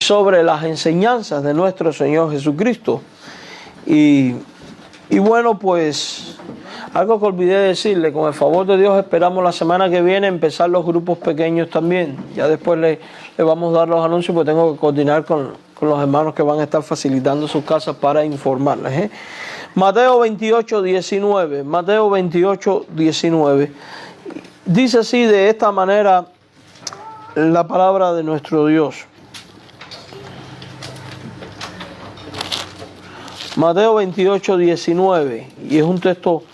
sobre las enseñanzas de nuestro Señor Jesucristo. Y bueno, pues algo que olvidé decirle, con el favor de Dios esperamos la semana que viene empezar los grupos pequeños también. Ya después le vamos a dar los anuncios, porque tengo que coordinar con los hermanos que van a estar facilitando sus casas para informarles. Mateo 28, 19. Mateo 28, 19. Dice así, de esta manera, la palabra de nuestro Dios. Mateo 28, 19. Y es un texto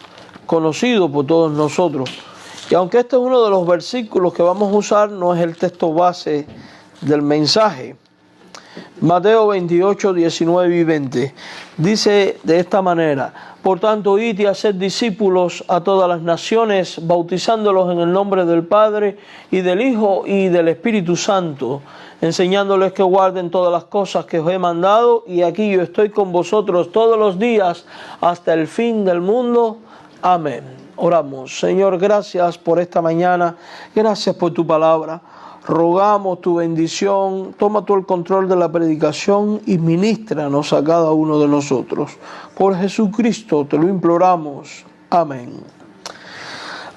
conocido por todos nosotros. Y aunque este es uno de los versículos que vamos a usar, no es el texto base del mensaje. Mateo 28, 19 y 20. Dice de esta manera: por tanto, id y haced discípulos a todas las naciones, bautizándolos en el nombre del Padre, y del Hijo, y del Espíritu Santo, enseñándoles que guarden todas las cosas que os he mandado, y aquí yo estoy con vosotros todos los días, hasta el fin del mundo. Amén. Oramos. Señor, gracias por esta mañana, gracias por tu palabra. Rogamos tu bendición, toma tú el control de la predicación y ministranos a cada uno de nosotros. Por Jesucristo te lo imploramos. Amén.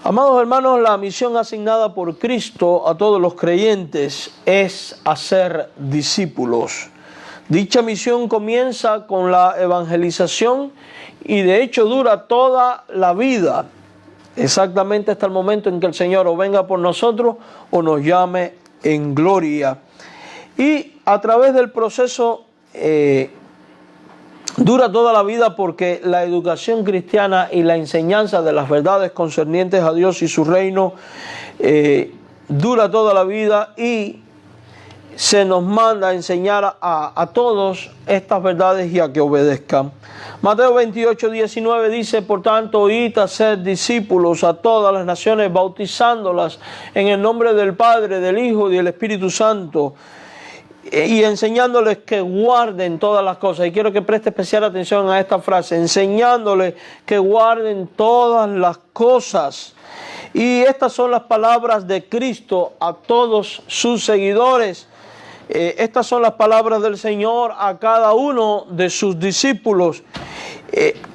Amados hermanos, la misión asignada por Cristo a todos los creyentes es hacer discípulos. Dicha misión comienza con la evangelización y de hecho dura toda la vida, exactamente hasta el momento en que el Señor o venga por nosotros o nos llame en gloria. Y a través del proceso dura toda la vida, porque la educación cristiana y la enseñanza de las verdades concernientes a Dios y su reino dura toda la vida, y se nos manda a enseñar a todos estas verdades y a que obedezcan. Mateo 28, 19 dice: por tanto, id a ser discípulos a todas las naciones, bautizándolas en el nombre del Padre, del Hijo y del Espíritu Santo, y enseñándoles que guarden todas las cosas. Y quiero que preste especial atención a esta frase: enseñándoles que guarden todas las cosas. Y estas son las palabras de Cristo a todos sus seguidores. Estas son las palabras del Señor a cada uno de sus discípulos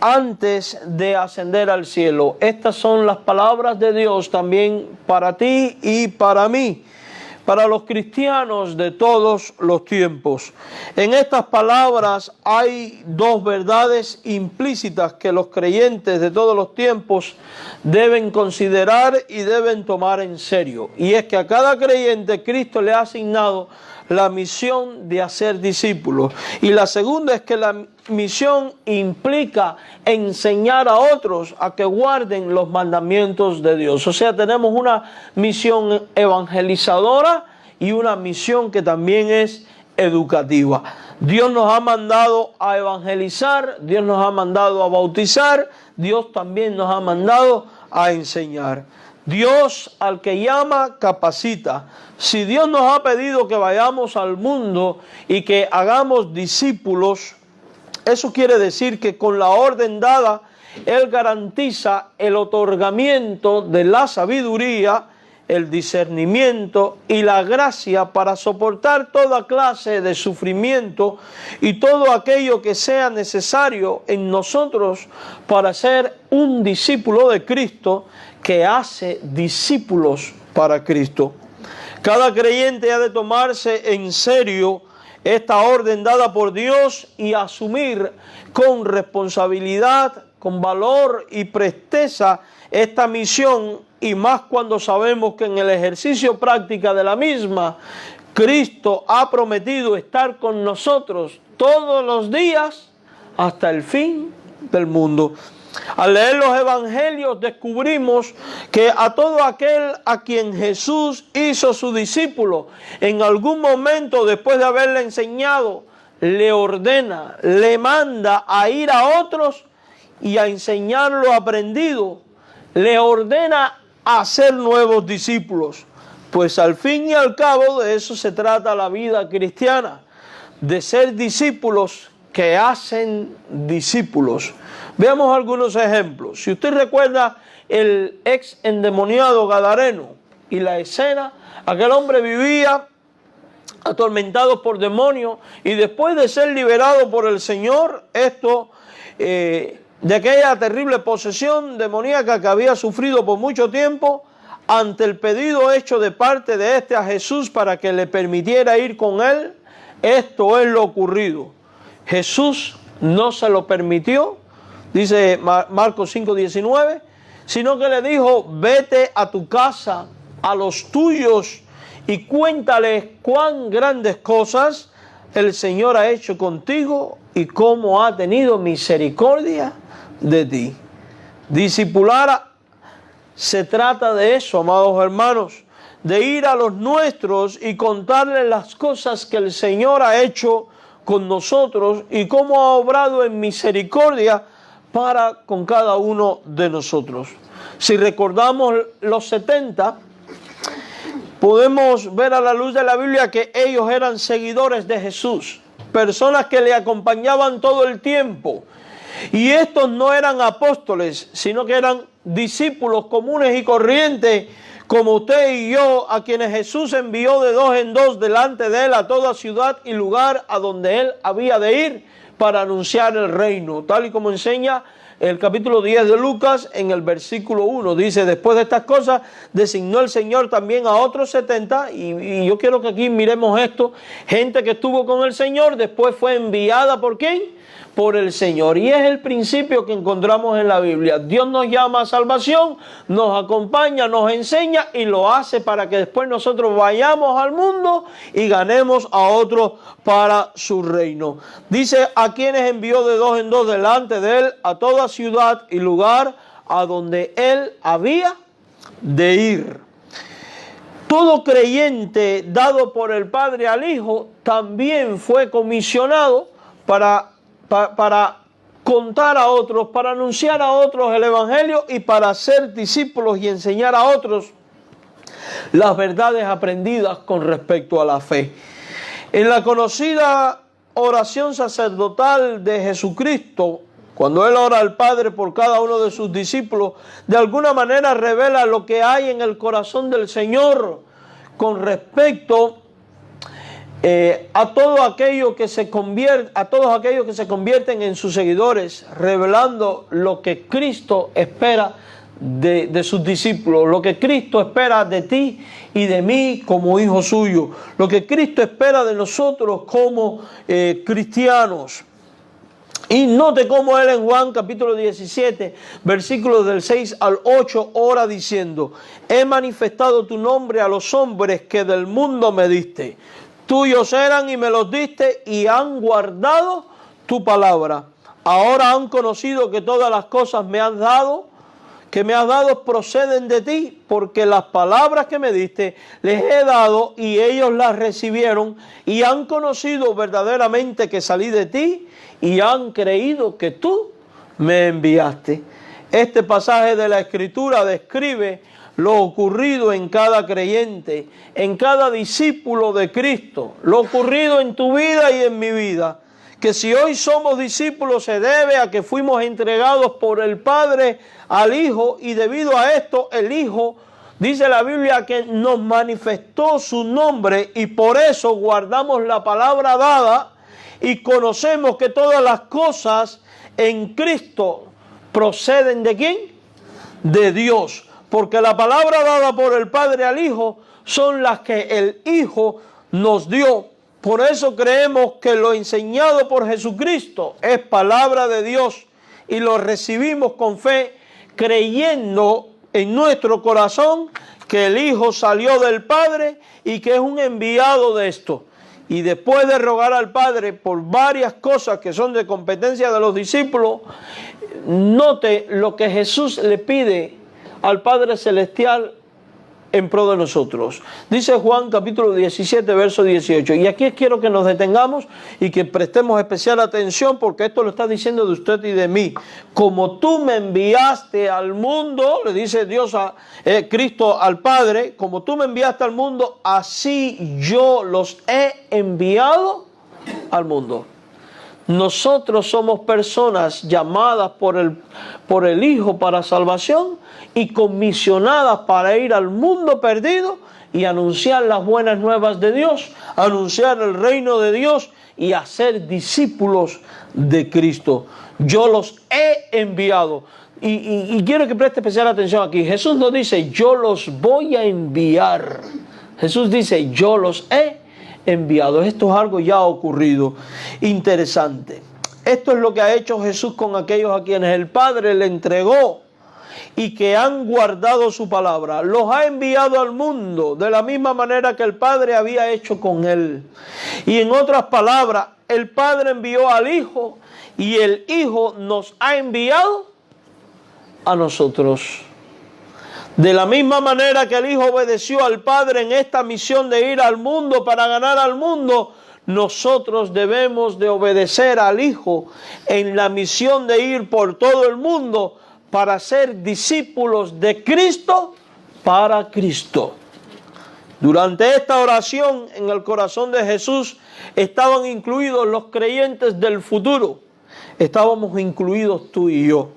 antes de ascender al cielo. Estas son las palabras de Dios también para ti y para mí, para los cristianos de todos los tiempos. En estas palabras hay dos verdades implícitas que los creyentes de todos los tiempos deben considerar y deben tomar en serio. Y es que a cada creyente Cristo le ha asignado la misión de hacer discípulos. Y la segunda es que la misión implica enseñar a otros a que guarden los mandamientos de Dios. O sea, tenemos una misión evangelizadora y una misión que también es educativa. Dios nos ha mandado a evangelizar, Dios nos ha mandado a bautizar, Dios también nos ha mandado a enseñar. Dios al que llama capacita. Si Dios nos ha pedido que vayamos al mundo y que hagamos discípulos, eso quiere decir que con la orden dada, Él garantiza el otorgamiento de la sabiduría, el discernimiento y la gracia para soportar toda clase de sufrimiento y todo aquello que sea necesario en nosotros para ser un discípulo de Cristo que hace discípulos para Cristo. Cada creyente ha de tomarse en serio esta orden dada por Dios y asumir con responsabilidad, con valor y presteza esta misión, y más cuando sabemos que en el ejercicio práctica de la misma, Cristo ha prometido estar con nosotros todos los días hasta el fin del mundo. Al leer los evangelios descubrimos que a todo aquel a quien Jesús hizo su discípulo, en algún momento después de haberle enseñado, le ordena, le manda a ir a otros y a enseñar lo aprendido, le ordena a hacer nuevos discípulos. Pues al fin y al cabo de eso se trata la vida cristiana, de ser discípulos que hacen discípulos. Veamos algunos ejemplos. Si usted recuerda el ex endemoniado gadareno y la escena, aquel hombre vivía atormentados por demonios, y después de ser liberados por el Señor, de aquella terrible posesión demoníaca que había sufrido por mucho tiempo, ante el pedido hecho de parte de a Jesús para que le permitiera ir con él, esto es lo ocurrido. Jesús no se lo permitió, dice Marcos 5:19, sino que le dijo: vete a tu casa, a los tuyos, y cuéntales cuán grandes cosas el Señor ha hecho contigo y cómo ha tenido misericordia de ti. Discipular se trata de eso, amados hermanos, de ir a los nuestros y contarles las cosas que el Señor ha hecho con nosotros y cómo ha obrado en misericordia para con cada uno de nosotros. Si recordamos los 70, podemos ver a la luz de la Biblia que ellos eran seguidores de Jesús, personas que le acompañaban todo el tiempo. Y estos no eran apóstoles, sino que eran discípulos comunes y corrientes, como usted y yo, a quienes Jesús envió de dos en dos delante de él a toda ciudad y lugar a donde él había de ir para anunciar el reino, tal y como enseña el capítulo 10 de Lucas en el versículo 1. Dice: después de estas cosas designó el Señor también a otros 70, y yo quiero que aquí miremos esto, gente que estuvo con el Señor, después fue enviada ¿por quién? Por el Señor. Y es el principio que encontramos en la Biblia. Dios nos llama a salvación, nos acompaña, nos enseña y lo hace para que después nosotros vayamos al mundo y ganemos a otros para su reino. Dice: a quienes envió de dos en dos delante de él a toda ciudad y lugar a donde él había de ir. Todo creyente dado por el Padre al Hijo también fue comisionado para contar a otros, para anunciar a otros el Evangelio y para ser discípulos y enseñar a otros las verdades aprendidas con respecto a la fe. En la conocida oración sacerdotal de Jesucristo, cuando Él ora al Padre por cada uno de sus discípulos, de alguna manera revela lo que hay en el corazón del Señor con respecto a todos aquellos que se convierten en sus seguidores, revelando lo que Cristo espera de sus discípulos, lo que Cristo espera de ti y de mí como hijos suyos, lo que Cristo espera de nosotros como cristianos. Y note cómo él en Juan capítulo 17, versículos del 6 al 8, ora diciendo: he manifestado tu nombre a los hombres que del mundo me diste. Tuyos eran y me los diste y han guardado tu palabra. Ahora han conocido que todas las cosas que me has dado proceden de ti, porque las palabras que me diste les he dado y ellos las recibieron y han conocido verdaderamente que salí de ti y han creído que tú me enviaste. Este pasaje de la Escritura describe lo ocurrido en cada creyente, en cada discípulo de Cristo, lo ocurrido en tu vida y en mi vida, que si hoy somos discípulos se debe a que fuimos entregados por el Padre al Hijo, y debido a esto el Hijo, dice la Biblia, que nos manifestó su nombre, y por eso guardamos la palabra dada y conocemos que todas las cosas en Cristo proceden ¿de quién? De Dios. Porque la palabra dada por el Padre al Hijo son las que el Hijo nos dio. Por eso creemos que lo enseñado por Jesucristo es palabra de Dios y lo recibimos con fe, creyendo en nuestro corazón que el Hijo salió del Padre y que es un enviado de esto. Y después de rogar al Padre por varias cosas que son de competencia de los discípulos, note lo que Jesús le pide al Padre Celestial en pro de nosotros. Dice Juan capítulo 17, verso 18. Y aquí quiero que nos detengamos y que prestemos especial atención, porque esto lo está diciendo de usted y de mí. Como tú me enviaste al mundo, le dice Cristo al Padre, como tú me enviaste al mundo, así yo los he enviado al mundo. Nosotros somos personas llamadas por el Hijo para salvación y comisionadas para ir al mundo perdido y anunciar las buenas nuevas de Dios, anunciar el reino de Dios y hacer discípulos de Cristo. Yo los he enviado. Y quiero que preste especial atención aquí. Jesús no dice, yo los voy a enviar. Jesús dice, yo los he enviado. Esto es algo ya ocurrido. Interesante. Esto es lo que ha hecho Jesús con aquellos a quienes el Padre le entregó y que han guardado su palabra. Los ha enviado al mundo de la misma manera que el Padre había hecho con él. Y en otras palabras, el Padre envió al Hijo y el Hijo nos ha enviado a nosotros. De la misma manera que el Hijo obedeció al Padre en esta misión de ir al mundo para ganar al mundo, nosotros debemos de obedecer al Hijo en la misión de ir por todo el mundo para ser discípulos de Cristo para Cristo. Durante esta oración en el corazón de Jesús estaban incluidos los creyentes del futuro. Estábamos incluidos tú y yo.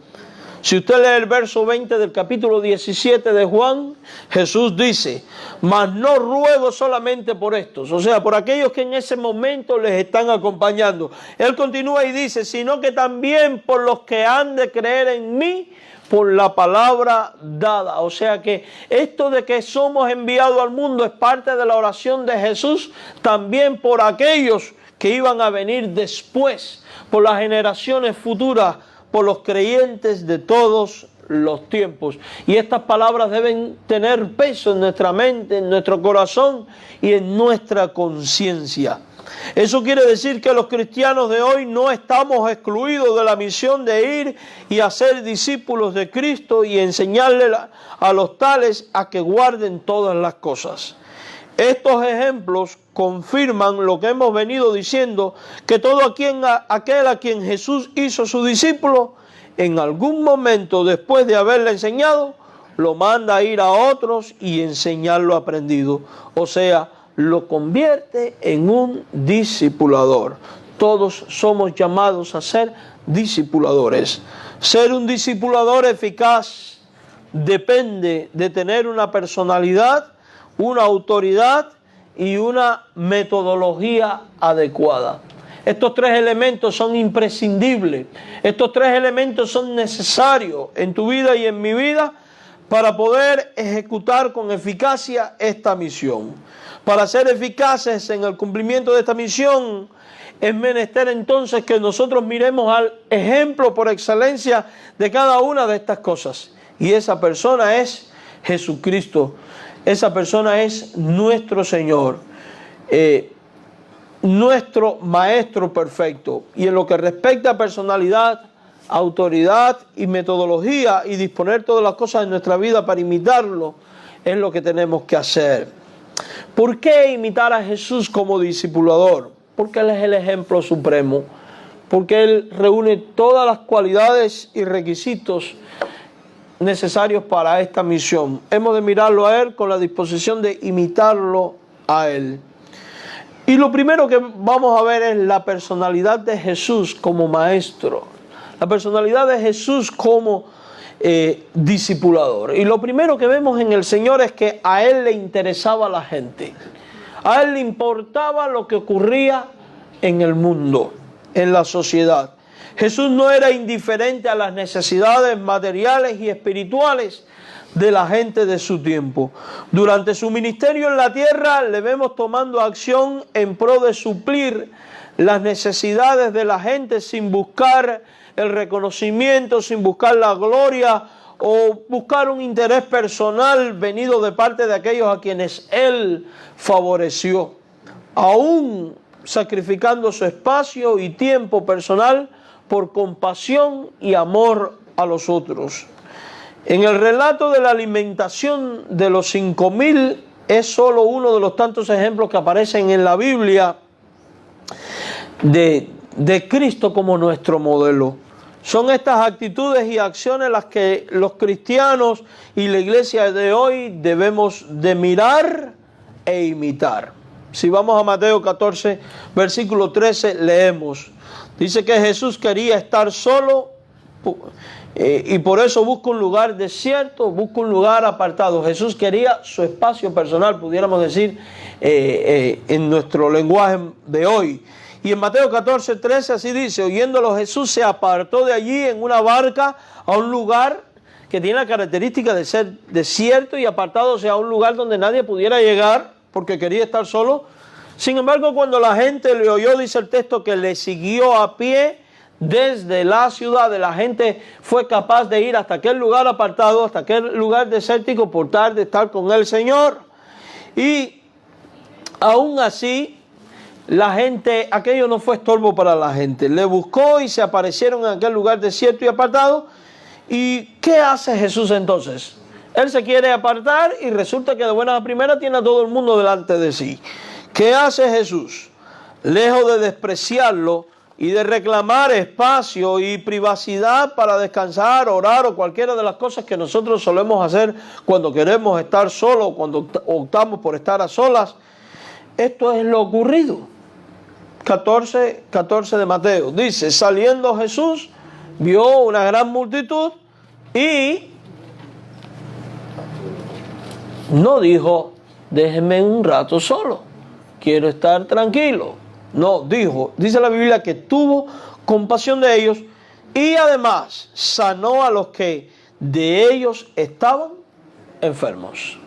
Si usted lee el verso 20 del capítulo 17 de Juan, Jesús dice, mas no ruego solamente por estos, o sea, por aquellos que en ese momento les están acompañando. Él continúa y dice, sino que también por los que han de creer en mí, por la palabra dada. O sea que esto de que somos enviados al mundo es parte de la oración de Jesús, también por aquellos que iban a venir después, por las generaciones futuras, por los creyentes de todos los tiempos. Y estas palabras deben tener peso en nuestra mente, en nuestro corazón y en nuestra conciencia. Eso quiere decir que los cristianos de hoy no estamos excluidos de la misión de ir y hacer discípulos de Cristo y enseñarle a los tales a que guarden todas las cosas. Estos ejemplos confirman lo que hemos venido diciendo, que todo aquel a quien Jesús hizo su discípulo, en algún momento después de haberle enseñado, lo manda a ir a otros y enseñar lo aprendido. O sea, lo convierte en un discipulador. Todos somos llamados a ser discipuladores. Ser un discipulador eficaz depende de tener una personalidad, una autoridad y una metodología adecuada. Estos tres elementos son imprescindibles. Estos tres elementos son necesarios en tu vida y en mi vida para poder ejecutar con eficacia esta misión. Para ser eficaces en el cumplimiento de esta misión, es menester entonces que nosotros miremos al ejemplo por excelencia de cada una de estas cosas. Y esa persona es Jesucristo. Esa persona es nuestro Señor, nuestro Maestro perfecto. Y en lo que respecta a personalidad, autoridad y metodología y disponer todas las cosas de nuestra vida para imitarlo, es lo que tenemos que hacer. ¿Por qué imitar a Jesús como discipulador? Porque Él es el ejemplo supremo, porque Él reúne todas las cualidades y requisitos necesarios para esta misión. Hemos de mirarlo a Él con la disposición de imitarlo a Él. Y lo primero que vamos a ver es la personalidad de Jesús como maestro, la personalidad de Jesús como discipulador. Y lo primero que vemos en el Señor es que a Él le interesaba la gente. A Él le importaba lo que ocurría en el mundo, en la sociedad. Jesús no era indiferente a las necesidades materiales y espirituales de la gente de su tiempo. Durante su ministerio en la tierra le vemos tomando acción en pro de suplir las necesidades de la gente sin buscar el reconocimiento, sin buscar la gloria o buscar un interés personal venido de parte de aquellos a quienes Él favoreció. Aún sacrificando su espacio y tiempo personal por compasión y amor a los otros. En el relato de la alimentación de los 5,000 es solo uno de los tantos ejemplos que aparecen en la Biblia de Cristo como nuestro modelo. Son estas actitudes y acciones las que los cristianos y la iglesia de hoy debemos de mirar e imitar. Si vamos a Mateo 14, versículo 13, leemos. Dice que Jesús quería estar solo y por eso busca un lugar desierto, busca un lugar apartado. Jesús quería su espacio personal, pudiéramos decir en nuestro lenguaje de hoy. Y en Mateo 14:13 así dice: oyéndolo Jesús se apartó de allí en una barca a un lugar que tiene la característica de ser desierto y apartado, o sea, un lugar donde nadie pudiera llegar porque quería estar solo. Sin embargo, cuando la gente le oyó, dice el texto, que le siguió a pie desde la ciudad, la gente fue capaz de ir hasta aquel lugar apartado, hasta aquel lugar desértico, por tal de estar con el Señor. Y aún así, la gente, aquello no fue estorbo para la gente. Le buscó y se aparecieron en aquel lugar desierto y apartado. ¿Y qué hace Jesús entonces? Él se quiere apartar y resulta que de buenas a primeras tiene a todo el mundo delante de sí. ¿Qué hace Jesús? Lejos de despreciarlo y de reclamar espacio y privacidad para descansar, orar o cualquiera de las cosas que nosotros solemos hacer cuando queremos estar solos, cuando optamos por estar a solas, esto es lo ocurrido. 14 de Mateo. Dice: saliendo Jesús, vio una gran multitud y no dijo: déjenme un rato solo, quiero estar tranquilo. No, dice la Biblia que tuvo compasión de ellos y además sanó a los que de ellos estaban enfermos.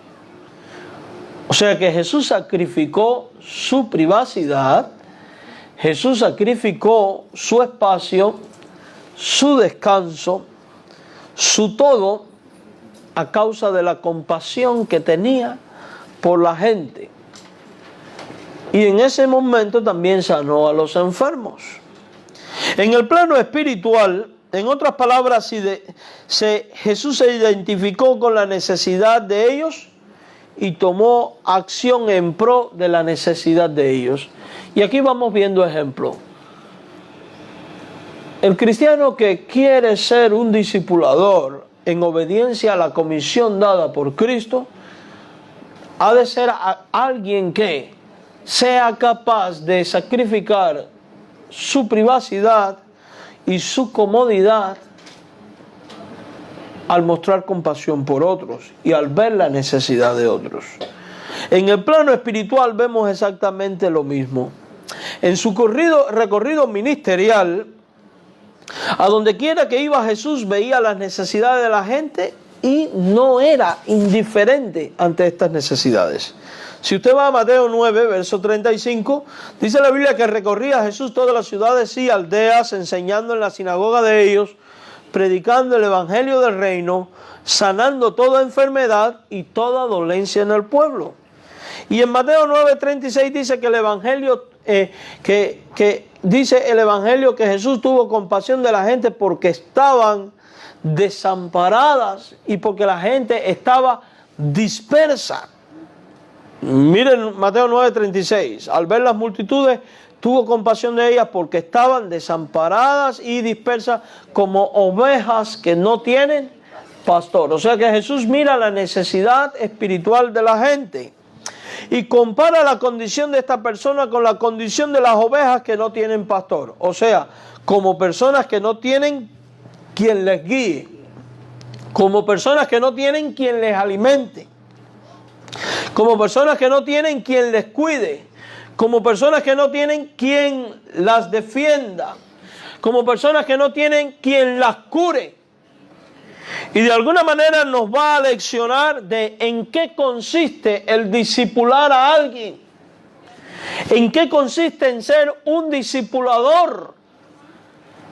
O sea que Jesús sacrificó su privacidad, Jesús sacrificó su espacio, su descanso, su todo, a causa de la compasión que tenía por la gente. Y en ese momento también sanó a los enfermos. En el plano espiritual, en otras palabras, Jesús se identificó con la necesidad de ellos y tomó acción en pro de la necesidad de ellos. Y aquí vamos viendo ejemplos. El cristiano que quiere ser un discipulador en obediencia a la comisión dada por Cristo, ha de ser alguien que sea capaz de sacrificar su privacidad y su comodidad al mostrar compasión por otros y al ver la necesidad de otros. En el plano espiritual vemos exactamente lo mismo. En su recorrido ministerial, a donde quiera que iba Jesús veía las necesidades de la gente y no era indiferente ante estas necesidades. Si usted va a Mateo 9, verso 35, dice la Biblia que recorría Jesús todas las ciudades y aldeas, enseñando en la sinagoga de ellos, predicando el evangelio del reino, sanando toda enfermedad y toda dolencia en el pueblo. Y en Mateo 9:36 dice que el evangelio dice el evangelio que Jesús tuvo compasión de la gente porque estaban desamparadas y porque la gente estaba dispersa. Miren Mateo 9:36, al ver las multitudes tuvo compasión de ellas porque estaban desamparadas y dispersas como ovejas que no tienen pastor. O sea que Jesús mira la necesidad espiritual de la gente y compara la condición de esta persona con la condición de las ovejas que no tienen pastor. O sea, como personas que no tienen quien les guíe, como personas que no tienen quien les alimente, como personas que no tienen quien les cuide, como personas que no tienen quien las defienda, como personas que no tienen quien las cure. Y de alguna manera nos va a leccionar de en qué consiste el discipular a alguien, en qué consiste en ser un discipulador,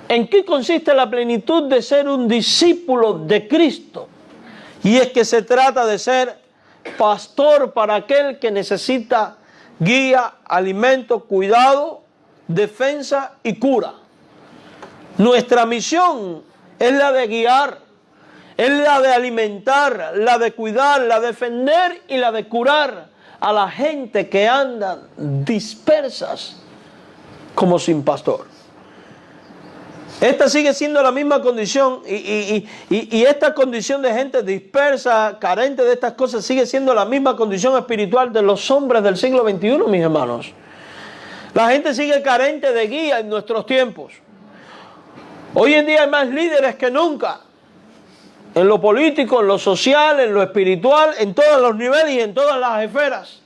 en qué consiste la plenitud de ser un discípulo de Cristo. Y es que se trata de ser pastor para aquel que necesita guía, alimento, cuidado, defensa y cura. Nuestra misión es la de guiar, es la de alimentar, la de cuidar, la de defender y la de curar a la gente que anda dispersas como sin pastor. Esta sigue siendo la misma condición y esta condición de gente dispersa, carente de estas cosas, sigue siendo la misma condición espiritual de los hombres del siglo XXI, mis hermanos. La gente sigue carente de guía en nuestros tiempos. Hoy en día hay más líderes que nunca. En lo político, en lo social, en lo espiritual, en todos los niveles y en todas las esferas.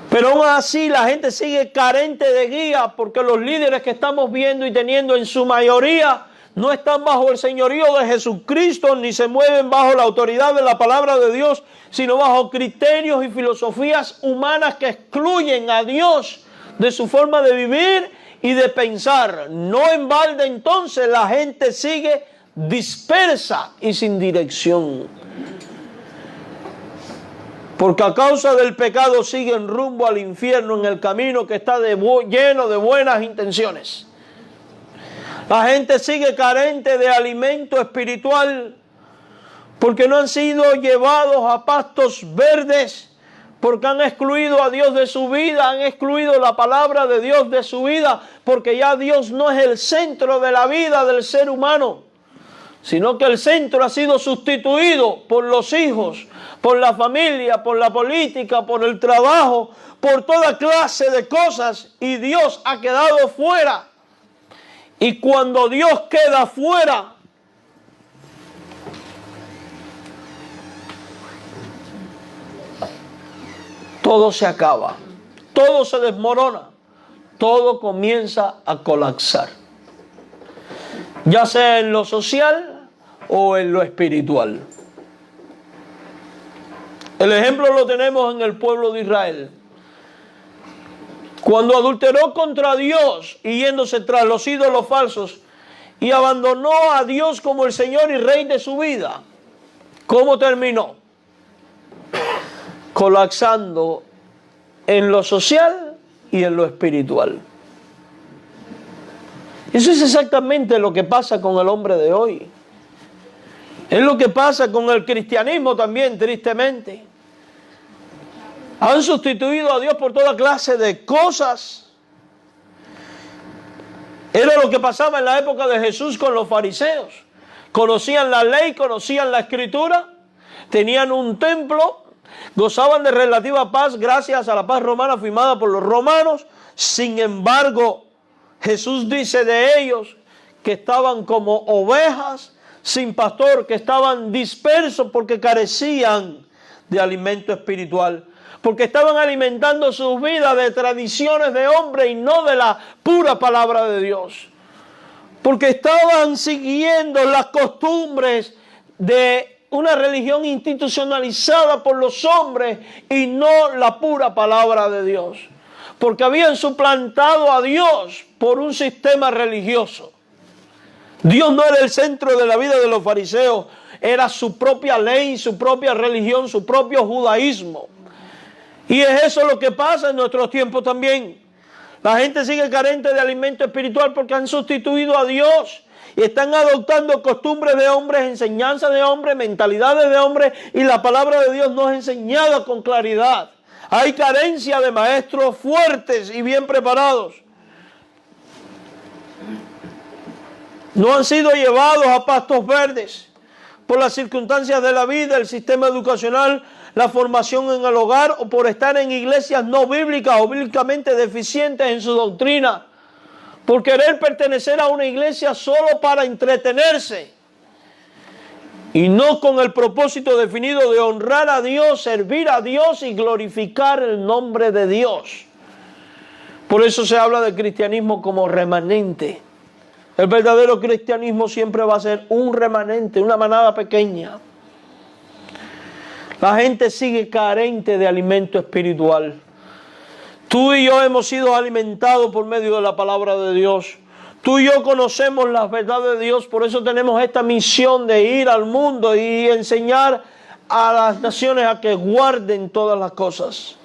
Pero aún así la gente sigue carente de guía porque los líderes que estamos viendo y teniendo en su mayoría no están bajo el señorío de Jesucristo ni se mueven bajo la autoridad de la palabra de Dios, sino bajo criterios y filosofías humanas que excluyen a Dios de su forma de vivir y de pensar. No en balde entonces la gente sigue dispersa y sin dirección. Porque a causa del pecado siguen rumbo al infierno en el camino que está lleno de buenas intenciones. La gente sigue carente de alimento espiritual porque no han sido llevados a pastos verdes, porque han excluido a Dios de su vida, han excluido la palabra de Dios de su vida, porque ya Dios no es el centro de la vida del ser humano, sino que el centro ha sido sustituido por los hijos, por la familia, por la política, por el trabajo, por toda clase de cosas, y Dios ha quedado fuera. Y cuando Dios queda fuera, todo se acaba, todo se desmorona, todo comienza a colapsar, ya sea en lo social o en lo espiritual. El ejemplo lo tenemos en el pueblo de Israel. Cuando adulteró contra Dios y yéndose tras los ídolos falsos y abandonó a Dios como el Señor y Rey de su vida, ¿cómo terminó? Colapsando en lo social y en lo espiritual. Eso es exactamente lo que pasa con el hombre de hoy. Es lo que pasa con el cristianismo también, tristemente. Han sustituido a Dios por toda clase de cosas. Era lo que pasaba en la época de Jesús con los fariseos. Conocían la ley, conocían la escritura, tenían un templo, gozaban de relativa paz gracias a la paz romana firmada por los romanos. Sin embargo, Jesús dice de ellos que estaban como ovejas sin pastor, que estaban dispersos porque carecían de alimento espiritual, porque estaban alimentando sus vidas de tradiciones de hombre y no de la pura palabra de Dios, porque estaban siguiendo las costumbres de una religión institucionalizada por los hombres y no la pura palabra de Dios, porque habían suplantado a Dios por un sistema religioso. Dios no era el centro de la vida de los fariseos, era su propia ley, su propia religión, su propio judaísmo. Y es eso lo que pasa en nuestros tiempos también. La gente sigue carente de alimento espiritual porque han sustituido a Dios y están adoptando costumbres de hombres, enseñanzas de hombres, mentalidades de hombres, y la palabra de Dios no es enseñada con claridad. Hay carencia de maestros fuertes y bien preparados. No han sido llevados a pastos verdes por las circunstancias de la vida, el sistema educacional, la formación en el hogar, o por estar en iglesias no bíblicas o bíblicamente deficientes en su doctrina, por querer pertenecer a una iglesia solo para entretenerse y no con el propósito definido de honrar a Dios, servir a Dios y glorificar el nombre de Dios. Por eso se habla del cristianismo como remanente. El verdadero cristianismo siempre va a ser un remanente, una manada pequeña. La gente sigue carente de alimento espiritual. Tú y yo hemos sido alimentados por medio de la palabra de Dios. Tú y yo conocemos las verdades de Dios, por eso tenemos esta misión de ir al mundo y enseñar a las naciones a que guarden todas las cosas.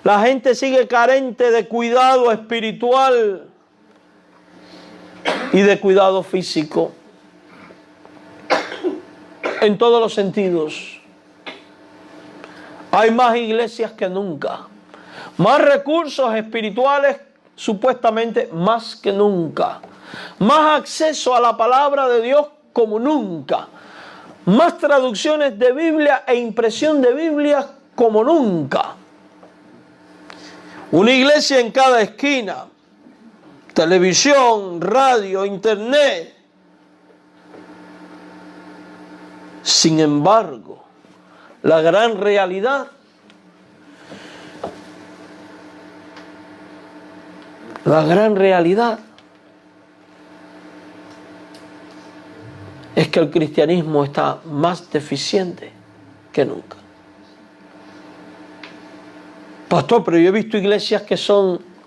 La gente sigue carente de cuidado espiritual y de cuidado físico, en todos los sentidos. Hay más iglesias que nunca, más recursos espirituales, supuestamente más que nunca, más acceso a la palabra de Dios como nunca, más traducciones de Biblia e impresión de Biblia como nunca. Una iglesia en cada esquina, televisión, radio, internet. Sin embargo, la gran realidad es que el cristianismo está más deficiente que nunca. Pastor, pero yo he visto iglesias que son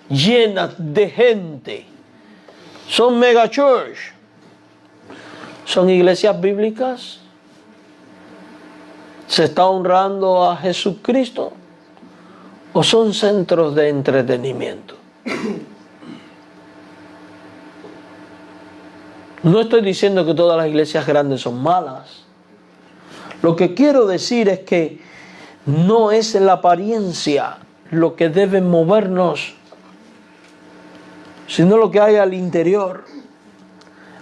llenas de gente. Son mega church. ¿Son iglesias bíblicas? ¿Se está honrando a Jesucristo? ¿O son centros de entretenimiento? No estoy diciendo que todas las iglesias grandes son malas. Lo que quiero decir es que no es la apariencia lo que debe movernos, sino lo que hay al interior.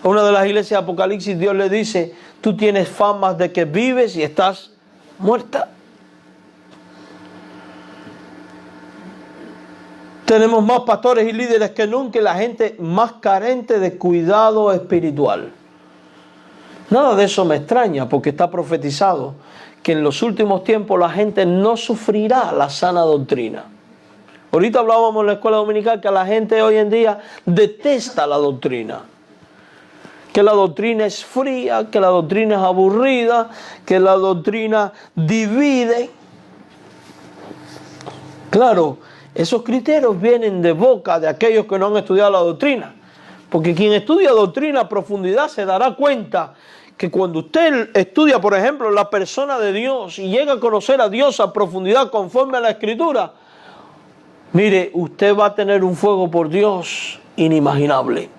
A una de las iglesias de Apocalipsis Dios le dice: tú tienes fama de que vives y estás muerta. Tenemos más pastores y líderes que nunca y la gente más carente de cuidado espiritual. Nada de eso me extraña, porque está profetizado que en los últimos tiempos la gente no sufrirá la sana doctrina. Ahorita hablábamos en la escuela dominical que la gente hoy en día detesta la doctrina. Que la doctrina es fría, que la doctrina es aburrida, que la doctrina divide. Claro, esos criterios vienen de boca de aquellos que no han estudiado la doctrina. Porque quien estudia doctrina a profundidad se dará cuenta que cuando usted estudia, por ejemplo, la persona de Dios y llega a conocer a Dios a profundidad conforme a la Escritura, mire, usted va a tener un fuego por Dios inimaginable.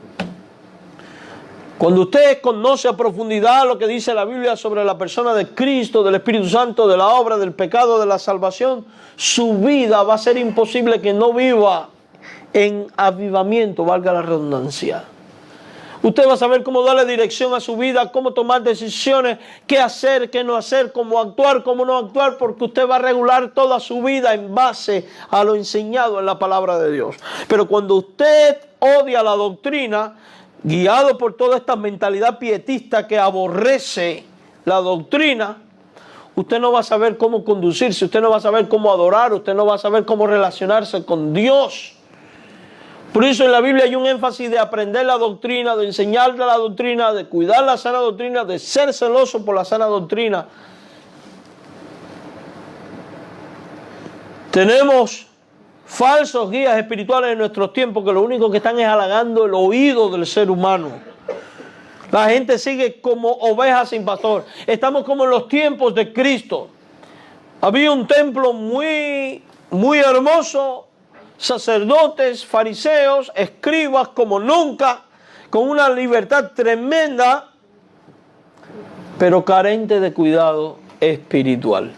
Cuando usted conoce a profundidad lo que dice la Biblia sobre la persona de Cristo, del Espíritu Santo, de la obra, del pecado, de la salvación, su vida va a ser imposible que no viva en avivamiento, valga la redundancia. Usted va a saber cómo darle dirección a su vida, cómo tomar decisiones, qué hacer, qué no hacer, cómo actuar, cómo no actuar, porque usted va a regular toda su vida en base a lo enseñado en la palabra de Dios. Pero cuando usted odia la doctrina, guiado por toda esta mentalidad pietista que aborrece la doctrina, usted no va a saber cómo conducirse, usted no va a saber cómo adorar, usted no va a saber cómo relacionarse con Dios. Por eso en la Biblia hay un énfasis de aprender la doctrina, de enseñarle la doctrina, de cuidar la sana doctrina, de ser celoso por la sana doctrina. Tenemos falsos guías espirituales en nuestros tiempos que lo único que están es halagando el oído del ser humano. La gente sigue como ovejas sin pastor. Estamos como en los tiempos de Cristo. Había un templo muy hermoso, sacerdotes, fariseos, escribas como nunca, con una libertad tremenda, pero carente de cuidado espiritual.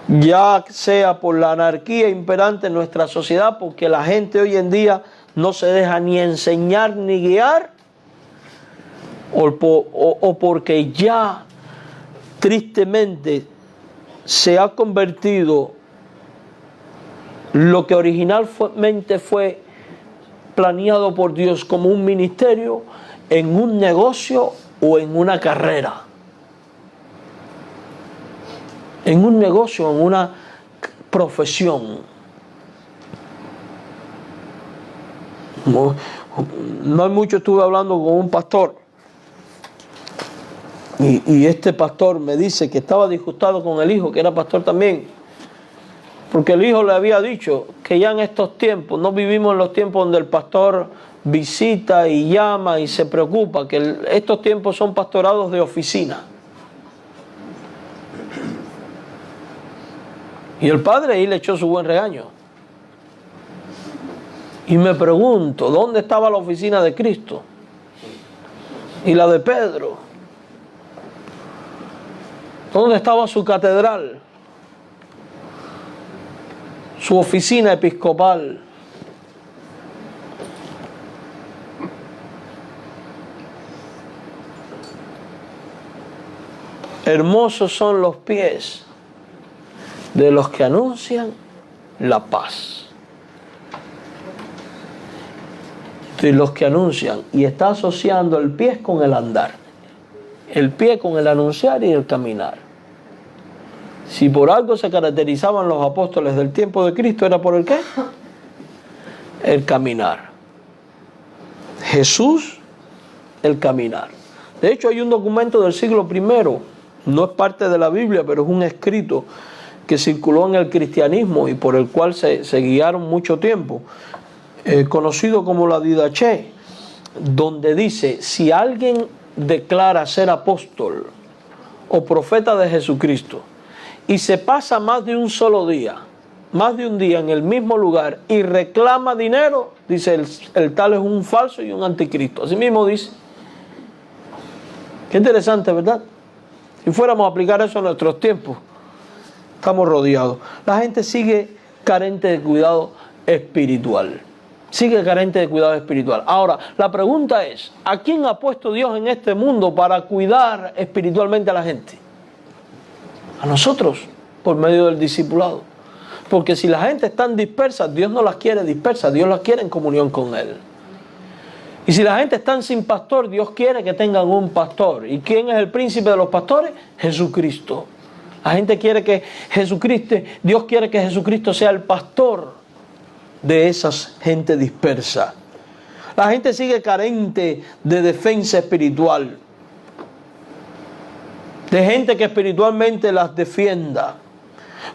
Ya sea por la anarquía imperante en nuestra sociedad, porque la gente hoy en día no se deja ni enseñar ni guiar, o porque ya tristemente se ha convertido lo que originalmente fue planeado por Dios como un ministerio en un negocio o en una carrera. En un negocio, en una profesión. No hay mucho, estuve hablando con un pastor y este pastor me dice que estaba disgustado con el hijo, que era pastor también, porque el hijo le había dicho que ya en estos tiempos, no vivimos en los tiempos donde el pastor visita y llama y se preocupa, que estos tiempos son pastorados de oficina. Y el padre ahí le echó su buen regaño. Y me pregunto, ¿dónde estaba la oficina de Cristo? Y la de Pedro. ¿Dónde estaba su catedral? Su oficina episcopal. Hermosos son los pies de los que anuncian la paz. de los que anuncian, y está asociando el pie con el andar, el pie con el anunciar y el caminar. Si por algo se caracterizaban los apóstoles del tiempo de Cristo, ¿era por el qué? El caminar. Jesús, el caminar. De hecho, hay un documento del siglo I, no es parte de la Biblia, pero es un escrito que circuló en el cristianismo y por el cual se guiaron mucho tiempo, conocido como la Didaché, donde dice: si alguien declara ser apóstol o profeta de Jesucristo y se pasa más de un solo día, más de un día en el mismo lugar y reclama dinero, dice, el tal es un falso y un anticristo. Así mismo dice. Qué interesante, ¿verdad? Si fuéramos a aplicar eso en nuestros tiempos, estamos rodeados. La gente sigue carente de cuidado espiritual. Sigue carente de cuidado espiritual. Ahora, la pregunta es: ¿a quién ha puesto Dios en este mundo para cuidar espiritualmente a la gente? A nosotros, por medio del discipulado. Porque si la gente está dispersa, Dios no las quiere dispersas, Dios las quiere en comunión con Él. Y si la gente está sin pastor, Dios quiere que tengan un pastor. ¿Y quién es el príncipe de los pastores? Jesucristo. La gente quiere que Jesucristo, Dios quiere que Jesucristo sea el pastor de esa gente dispersa. La gente sigue carente de defensa espiritual, de gente que espiritualmente las defienda.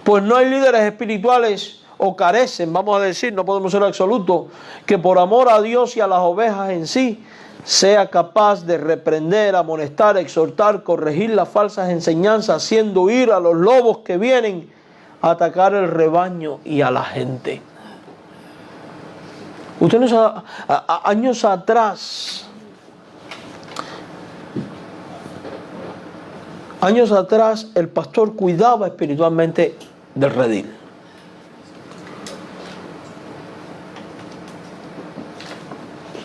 Pues no hay líderes espirituales, o carecen, vamos a decir, no podemos ser absolutos, que por amor a Dios y a las ovejas en sí, sea capaz de reprender, amonestar, exhortar, corregir las falsas enseñanzas, haciendo huir a los lobos que vienen a atacar el rebaño y a la gente. Ustedes años atrás, el pastor cuidaba espiritualmente del redil.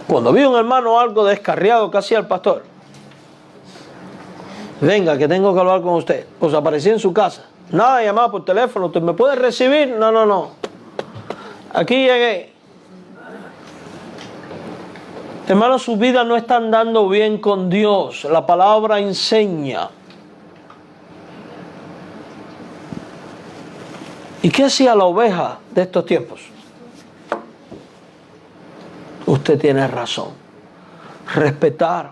Cuando vi un hermano algo descarriado, ¿qué hacía el pastor? Venga, que tengo que hablar con usted. Pues aparecía en su casa. Nada, llamaba por teléfono. ¿Usted me puede recibir? No. Aquí llegué. Hermanos, su vida no está andando bien con Dios. La palabra enseña. ¿Y qué hacía la oveja de estos tiempos? Usted tiene razón. Respetar,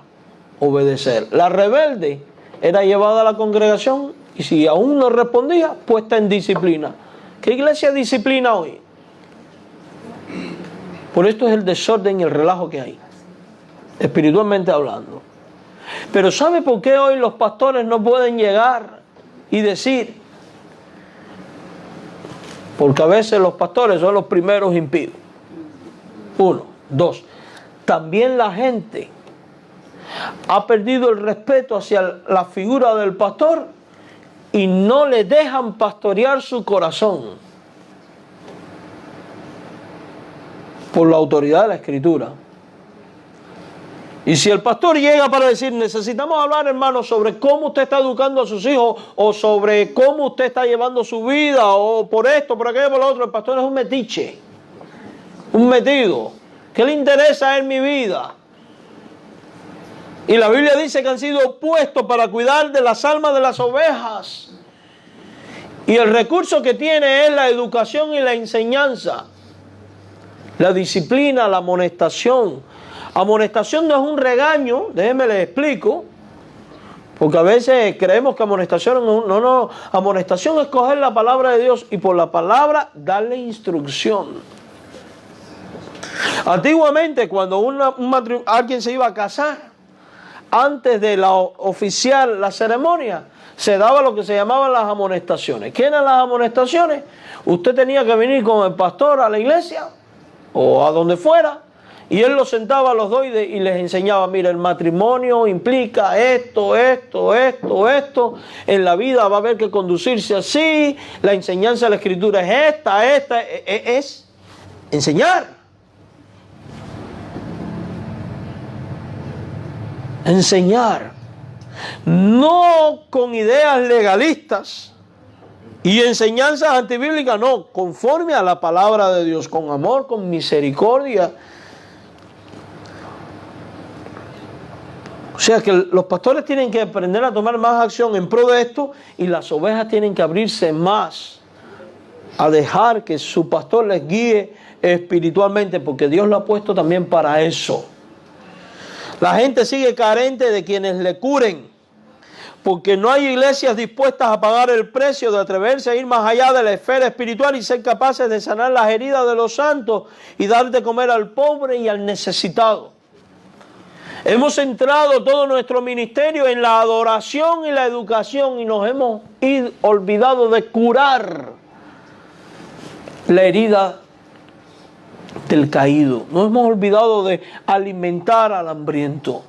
obedecer. La rebelde era llevada a la congregación y si aún no respondía, puesta en disciplina. ¿Qué iglesia disciplina hoy? Por esto es el desorden y el relajo que hay, espiritualmente hablando. Pero ¿sabe por qué hoy los pastores no pueden llegar y decir? Porque a veces los pastores son los primeros impíos. 1. 2. También la gente ha perdido el respeto hacia la figura del pastor y no le dejan pastorear su corazón por la autoridad de la Escritura. Y si el pastor llega para decir: necesitamos hablar, hermano, sobre cómo usted está educando a sus hijos, o sobre cómo usted está llevando su vida, o por esto, por aquello, por lo otro, el pastor es un metiche, un metido. ¿Qué le interesa a él mi vida? Y la Biblia dice que han sido puestos para cuidar de las almas de las ovejas. Y el recurso que tiene es la educación y la enseñanza. La disciplina, la amonestación. Amonestación no es un regaño, déjenme les explico. Porque a veces creemos que amonestación no. Amonestación es coger la palabra de Dios y por la palabra darle instrucción. Antiguamente, cuando alguien se iba a casar, antes de oficiar la ceremonia, se daba lo que se llamaban las amonestaciones. ¿Qué eran las amonestaciones? Usted tenía que venir con el pastor a la iglesia o a donde fuera, y él los sentaba a los dos y les enseñaba: mira, el matrimonio implica esto. En la vida va a haber que conducirse así. La enseñanza de la Escritura es esta. Es enseñar. Enseñar, no con ideas legalistas y enseñanzas antibíblicas, no, conforme a la palabra de Dios, con amor, con misericordia. O sea que los pastores tienen que aprender a tomar más acción en pro de esto, y las ovejas tienen que abrirse más a dejar que su pastor les guíe espiritualmente, porque Dios lo ha puesto también para eso. La gente sigue carente de quienes le curen, porque no hay iglesias dispuestas a pagar el precio de atreverse a ir más allá de la esfera espiritual y ser capaces de sanar las heridas de los santos y dar de comer al pobre y al necesitado. Hemos centrado todo nuestro ministerio en la adoración y la educación, y nos hemos olvidado de curar la herida del caído. Nos hemos olvidado de alimentar al hambriento.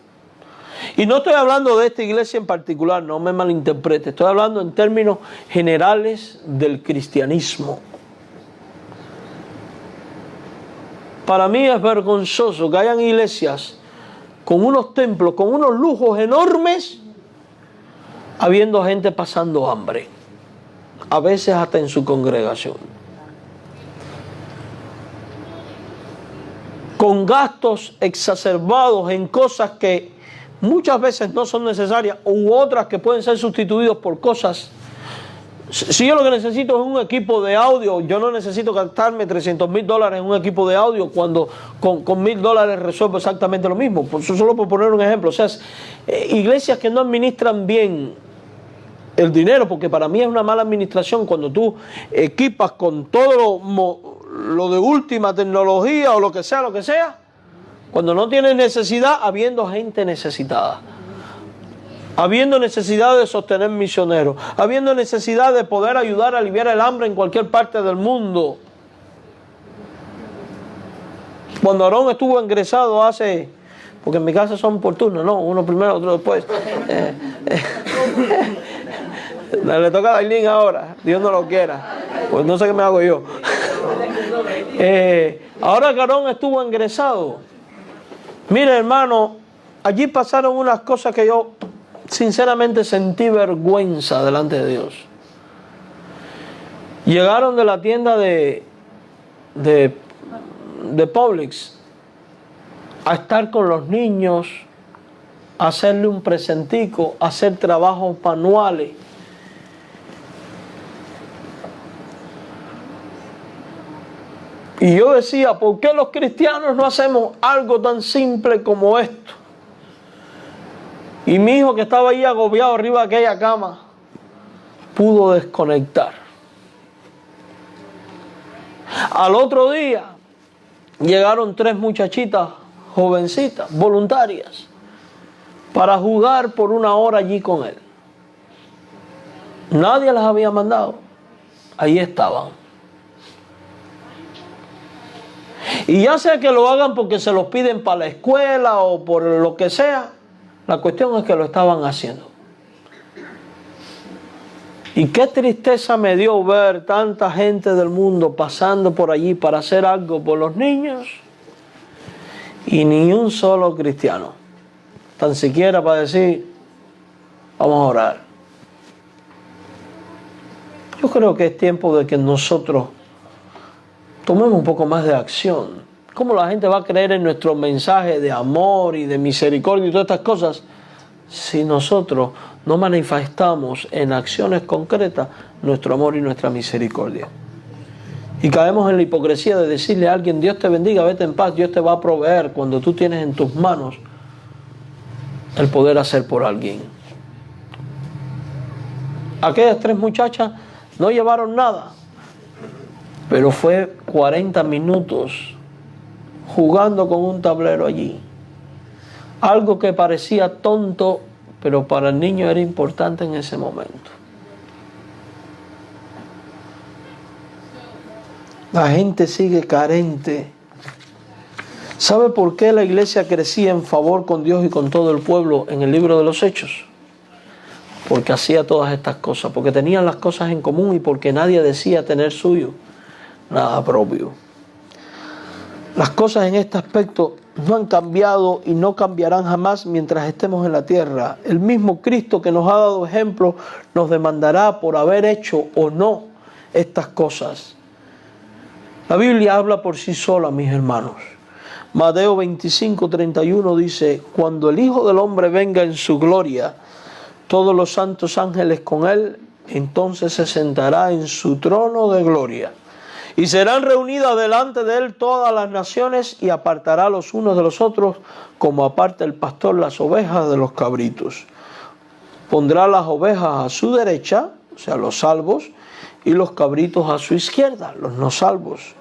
Y no estoy hablando de esta iglesia en particular, no me malinterprete. Estoy hablando en términos generales del cristianismo. Para mí es vergonzoso que hayan iglesias con unos templos, con unos lujos enormes, habiendo gente pasando hambre, a veces hasta en su congregación, con gastos exacerbados en cosas que muchas veces no son necesarias, u otras que pueden ser sustituidas por cosas. Si yo lo que necesito es un equipo de audio, yo no necesito gastarme $300,000 en un equipo de audio cuando con $1,000 resuelvo exactamente lo mismo. Solo por poner un ejemplo. O sea, iglesias que no administran bien el dinero, porque para mí es una mala administración cuando tú equipas con todo lo de última tecnología o lo que sea, cuando no tienes necesidad, habiendo gente necesitada. Habiendo necesidad de sostener misioneros, habiendo necesidad de poder ayudar a aliviar el hambre en cualquier parte del mundo. Cuando Aarón estuvo ingresado porque en mi casa son por turno, no, uno primero, otro después. Le toca a Dailín ahora, Dios no lo quiera, pues no sé qué me hago yo. Ahora que Aarón estuvo ingresado, mire hermano, allí pasaron unas cosas que yo sinceramente sentí vergüenza delante de Dios. Llegaron de la tienda de Publix a estar con los niños, a hacerle un presentico, a hacer trabajos manuales. Y yo decía, ¿por qué los cristianos no hacemos algo tan simple como esto? Y mi hijo, que estaba ahí agobiado arriba de aquella cama, pudo desconectar. Al otro día llegaron 3 muchachitas jovencitas, voluntarias, para jugar por 1 hora allí con él. Nadie las había mandado. Ahí estaban. Y ya sea que lo hagan porque se los piden para la escuela o por lo que sea, la cuestión es que lo estaban haciendo. Y qué tristeza me dio ver tanta gente del mundo pasando por allí para hacer algo por los niños y ni un solo cristiano, tan siquiera para decir, vamos a orar. Yo creo que es tiempo de que nosotros tomemos un poco más de acción. ¿Cómo la gente va a creer en nuestro mensaje de amor y de misericordia y todas estas cosas si nosotros no manifestamos en acciones concretas nuestro amor y nuestra misericordia? Y caemos en la hipocresía de decirle a alguien, Dios te bendiga, vete en paz, Dios te va a proveer, cuando tú tienes en tus manos el poder hacer por alguien. Aquellas 3 muchachas no llevaron nada, pero fue 40 minutos jugando con un tablero allí. Algo que parecía tonto, pero para el niño era importante en ese momento. La gente sigue carente. ¿Sabe por qué la iglesia crecía en favor con Dios y con todo el pueblo en el libro de los Hechos? Porque hacía todas estas cosas, porque tenían las cosas en común y porque nadie decía tener suyo nada propio. Las cosas en este aspecto no han cambiado y no cambiarán jamás mientras estemos en la tierra. El mismo Cristo que nos ha dado ejemplo nos demandará por haber hecho o no estas cosas. La Biblia habla por sí sola, mis hermanos. Mateo 25:31 dice: cuando el Hijo del Hombre venga en su gloria, todos los santos ángeles con él, entonces se sentará en su trono de gloria. Y serán reunidas delante de él todas las naciones, y apartará los unos de los otros, como aparta el pastor las ovejas de los cabritos. Pondrá las ovejas a su derecha, o sea, los salvos, y los cabritos a su izquierda, los no salvos.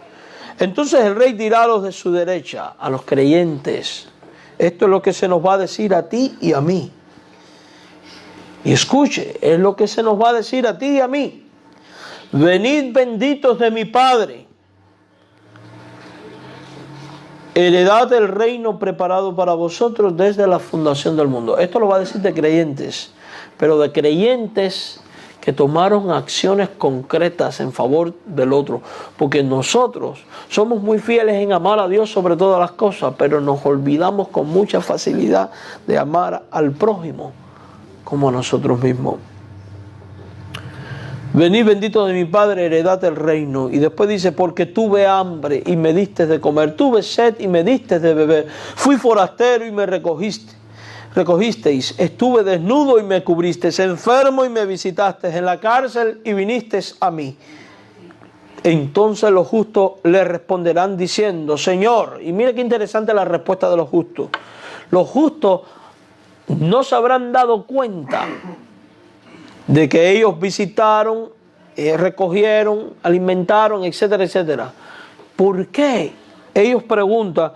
Entonces el rey dirá a los de su derecha, a los creyentes: esto es lo que se nos va a decir a ti y a mí. Y escuche, es lo que se nos va a decir a ti y a mí: venid benditos de mi Padre, heredad el reino preparado para vosotros desde la fundación del mundo. Esto lo va a decir de creyentes, pero de creyentes que tomaron acciones concretas en favor del otro. Porque nosotros somos muy fieles en amar a Dios sobre todas las cosas, pero nos olvidamos con mucha facilidad de amar al prójimo como a nosotros mismos. Venid benditos de mi Padre, heredad el reino. Y después dice: porque tuve hambre y me diste de comer, tuve sed y me diste de beber, fui forastero y me recogisteis, estuve desnudo y me cubristeis, enfermo y me visitasteis, en la cárcel y vinisteis a mí. Entonces los justos le responderán diciendo: Señor. Y mire qué interesante la respuesta de los justos. Los justos no se habrán dado cuenta de que ellos visitaron, recogieron, alimentaron, etcétera, etcétera. ¿Por qué? Ellos preguntan: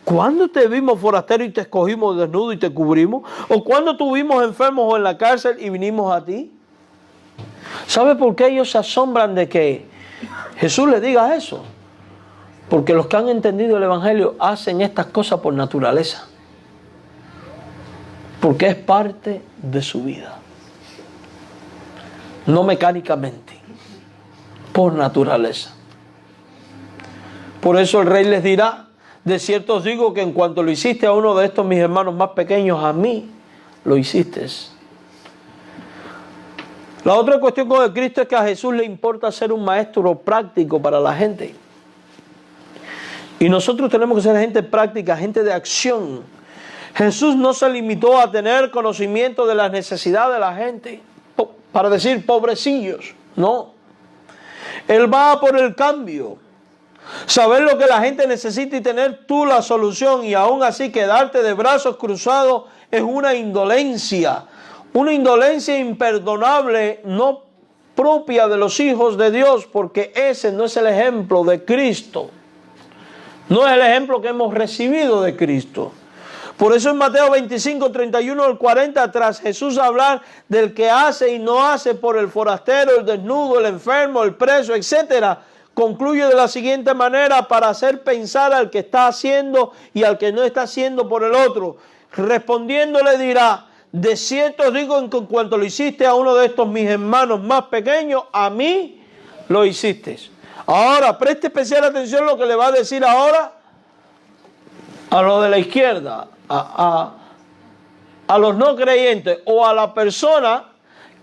¿cuándo te vimos forastero y te escogimos desnudo y te cubrimos? ¿O cuándo tuvimos enfermos o en la cárcel y vinimos a ti? ¿Sabe por qué ellos se asombran de que Jesús les diga eso? Porque los que han entendido el Evangelio hacen estas cosas por naturaleza. Porque es parte de su vida. No mecánicamente, por naturaleza. Por eso el rey les dirá: de cierto os digo que en cuanto lo hiciste a uno de estos mis hermanos más pequeños, a mí lo hiciste. La otra cuestión con el Cristo es que a Jesús le importa ser un maestro práctico para la gente. Y nosotros tenemos que ser gente práctica, gente de acción. Jesús no se limitó a tener conocimiento de las necesidades de la gente, para decir pobrecillos, no. Él va por el cambio. Saber lo que la gente necesita y tener tú la solución, y aún así quedarte de brazos cruzados es una indolencia imperdonable, no propia de los hijos de Dios, porque ese no es el ejemplo de Cristo. No es el ejemplo que hemos recibido de Cristo. Por eso en Mateo 25, 31 al 40, tras Jesús hablar del que hace y no hace por el forastero, el desnudo, el enfermo, el preso, etcétera, concluye de la siguiente manera para hacer pensar al que está haciendo y al que no está haciendo por el otro. Respondiendo le dirá: de cierto os digo, en cuanto lo hiciste a uno de estos mis hermanos más pequeños, a mí lo hiciste. Ahora, preste especial atención a lo que le va a decir ahora a lo de la izquierda, a los no creyentes, o a la persona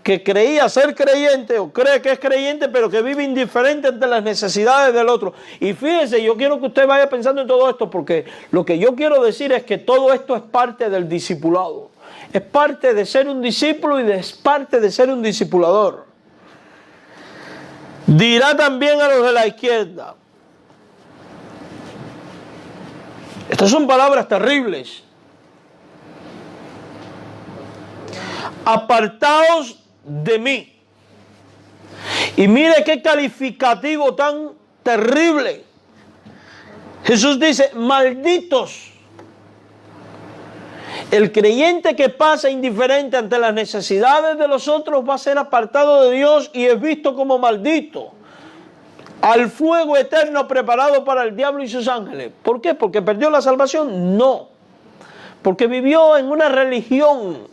que creía ser creyente o cree que es creyente, pero que vive indiferente ante las necesidades del otro. Y fíjese, yo quiero que usted vaya pensando en todo esto, porque lo que yo quiero decir es que todo esto es parte del discipulado. Es parte de ser un discípulo y es parte de ser un discipulador. Dirá también a los de la izquierda. Estas son palabras terribles. Apartaos de mí. Y mire qué calificativo tan terrible. Jesús dice: malditos. El creyente que pasa indiferente ante las necesidades de los otros va a ser apartado de Dios y es visto como maldito. Al fuego eterno preparado para el diablo y sus ángeles. ¿Por qué? ¿Porque perdió la salvación? No. Porque vivió en una religión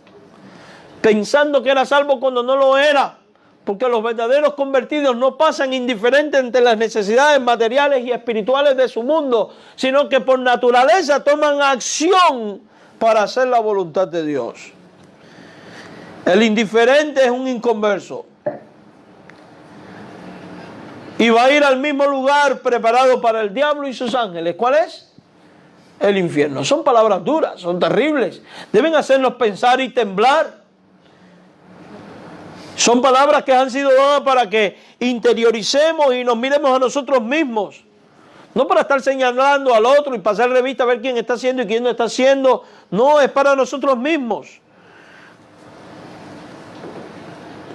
pensando que era salvo cuando no lo era. Porque los verdaderos convertidos no pasan indiferentes ante las necesidades materiales y espirituales de su mundo, sino que por naturaleza toman acción para hacer la voluntad de Dios. El indiferente es un inconverso. Y va a ir al mismo lugar preparado para el diablo y sus ángeles. ¿Cuál es? el infierno. Son palabras duras, son terribles. Deben hacernos pensar y temblar. Son palabras que han sido dadas para que interioricemos y nos miremos a nosotros mismos. No para estar señalando al otro y pasar revista a ver quién está haciendo y quién no está haciendo. No, es para nosotros mismos.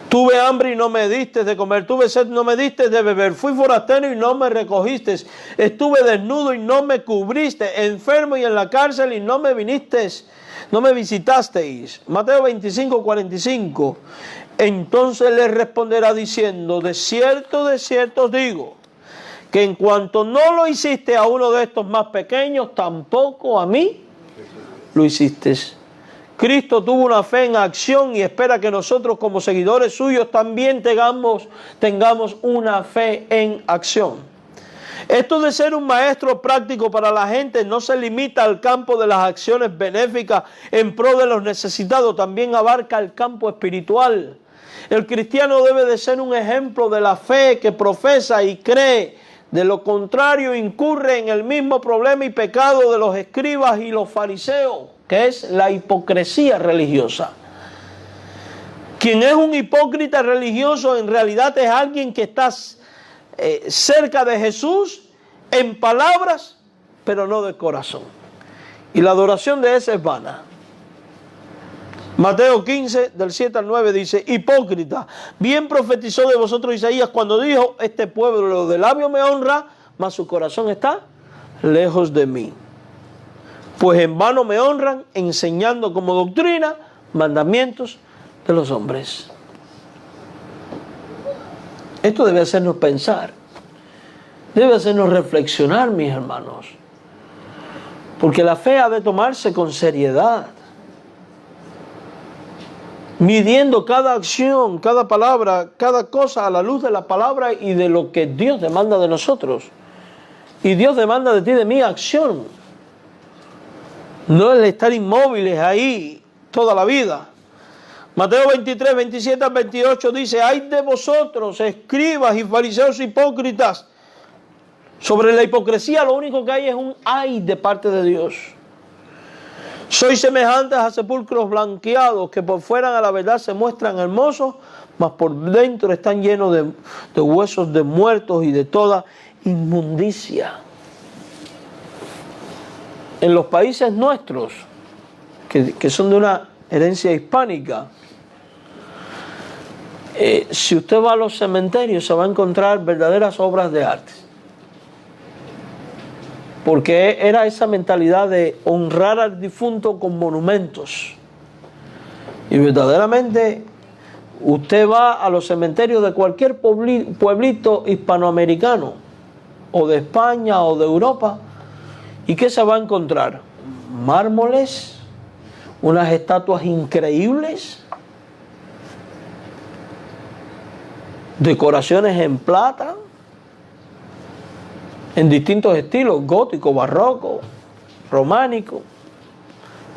Tuve hambre y no me diste de comer. Tuve sed y no me diste de beber. Fui forastero y no me recogiste. Estuve desnudo y no me cubriste. Enfermo y en la cárcel y no me visitasteis. Mateo 25, 45. Entonces le responderá diciendo, de cierto os digo, que en cuanto no lo hiciste a uno de estos más pequeños, tampoco a mí lo hiciste. Cristo tuvo una fe en acción y espera que nosotros como seguidores suyos también tengamos una fe en acción. Esto de ser un maestro práctico para la gente no se limita al campo de las acciones benéficas en pro de los necesitados, también abarca el campo espiritual. El cristiano debe de ser un ejemplo de la fe que profesa y cree. De lo contrario, incurre en el mismo problema y pecado de los escribas y los fariseos, que es la hipocresía religiosa. Quien es un hipócrita religioso en realidad es alguien que está cerca de Jesús en palabras, pero no de corazón. Y la adoración de ese es vana. Mateo 15, del 7 al 9 dice, hipócrita, bien profetizó de vosotros Isaías cuando dijo, este pueblo de labios me honra, mas su corazón está lejos de mí. Pues en vano me honran, enseñando como doctrina mandamientos de los hombres. Esto debe hacernos pensar, debe hacernos reflexionar, mis hermanos, porque la fe ha de tomarse con seriedad, midiendo cada acción, cada palabra, cada cosa a la luz de la palabra y de lo que Dios demanda de nosotros. Y Dios demanda de ti y de mí acción. No el estar inmóviles ahí toda la vida. Mateo 23, 27 al 28 dice, ay de vosotros, escribas y fariseos hipócritas. Sobre la hipocresía lo único que hay es un ay de parte de Dios. Sois semejantes a sepulcros blanqueados que por fuera a la verdad se muestran hermosos, mas por dentro están llenos de huesos de muertos y de toda inmundicia. En los países nuestros, que son de una herencia hispánica, si usted va a los cementerios se va a encontrar verdaderas obras de arte. Porque era esa mentalidad de honrar al difunto con monumentos. Y verdaderamente usted va a los cementerios de cualquier pueblito hispanoamericano, o de España o de Europa, ¿y qué se va a encontrar? Mármoles, unas estatuas increíbles, decoraciones en plata, en distintos estilos, gótico, barroco, románico,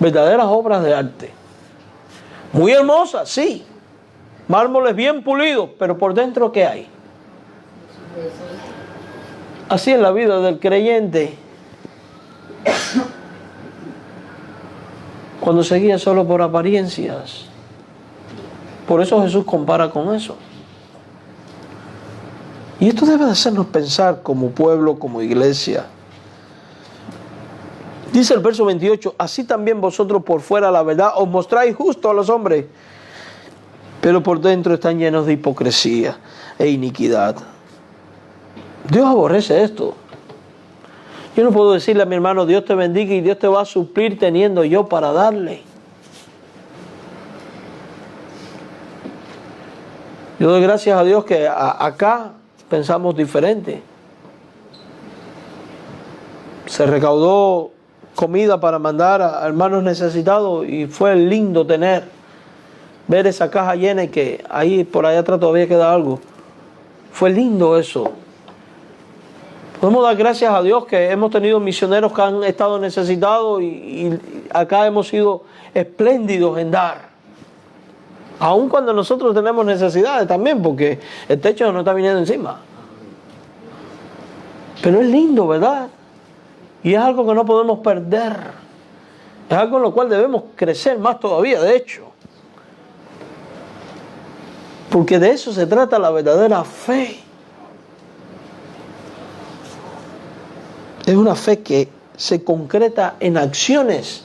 verdaderas obras de arte. Muy hermosas, sí, mármoles bien pulidos, pero por dentro ¿qué hay? Así es la vida del creyente. Cuando se guía solo por apariencias. Por eso Jesús compara con eso. Y esto debe de hacernos pensar como pueblo, como iglesia. Dice el verso 28, así también vosotros por fuera la verdad os mostráis justo a los hombres, pero por dentro están llenos de hipocresía e iniquidad. Dios aborrece esto. Yo no puedo decirle a mi hermano, Dios te bendiga y Dios te va a suplir teniendo yo para darle. Yo doy gracias a Dios que acá pensamos diferente. Se recaudó comida para mandar a hermanos necesitados y fue lindo ver esa caja llena y que ahí por allá atrás todavía queda algo. Fue lindo eso. Podemos dar gracias a Dios que hemos tenido misioneros que han estado necesitados y acá hemos sido espléndidos en dar. Aun cuando nosotros tenemos necesidades también, porque el techo nos está viniendo encima. Pero es lindo, ¿verdad? Y es algo que no podemos perder. Es algo en lo cual debemos crecer más todavía, de hecho. Porque de eso se trata la verdadera fe. Es una fe que se concreta en acciones,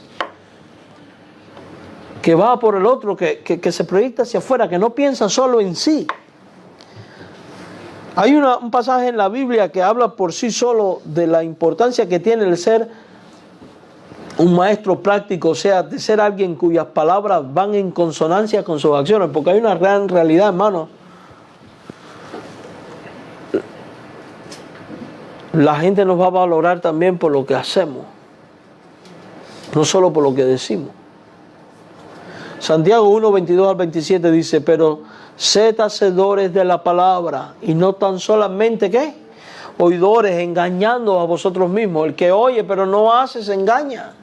que va por el otro, que se proyecta hacia afuera, que no piensa solo en sí. Hay un pasaje en la Biblia que habla por sí solo de la importancia que tiene el ser un maestro práctico, o sea, de ser alguien cuyas palabras van en consonancia con sus acciones, porque hay una gran realidad, hermano. La gente nos va a valorar también por lo que hacemos, no solo por lo que decimos. Santiago 1, 22 al 27 dice, pero sed hacedores de la palabra y no tan solamente, ¿qué? Oidores, engañando a vosotros mismos. El que oye pero no hace, se engaña.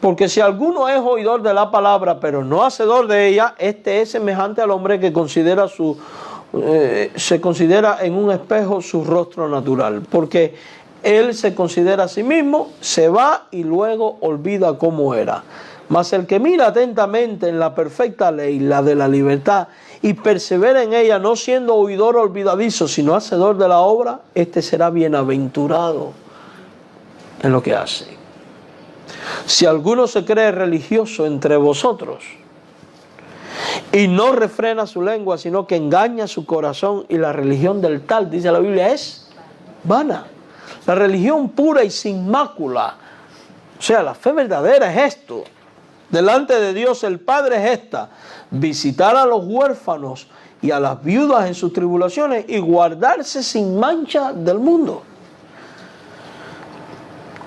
Porque si alguno es oidor de la palabra pero no hacedor de ella, este es semejante al hombre que considera se considera en un espejo su rostro natural, porque él se considera a sí mismo, se va y luego olvida cómo era. Mas el que mira atentamente en la perfecta ley, la de la libertad, y persevera en ella, no siendo oidor olvidadizo, sino hacedor de la obra, este será bienaventurado en lo que hace. Si alguno se cree religioso entre vosotros y no refrena su lengua, sino que engaña su corazón, y la religión del tal, dice la Biblia, es vana. La religión pura y sin mácula, o sea, la fe verdadera es esto. Delante de Dios el Padre es esta: visitar a los huérfanos y a las viudas en sus tribulaciones y guardarse sin mancha del mundo.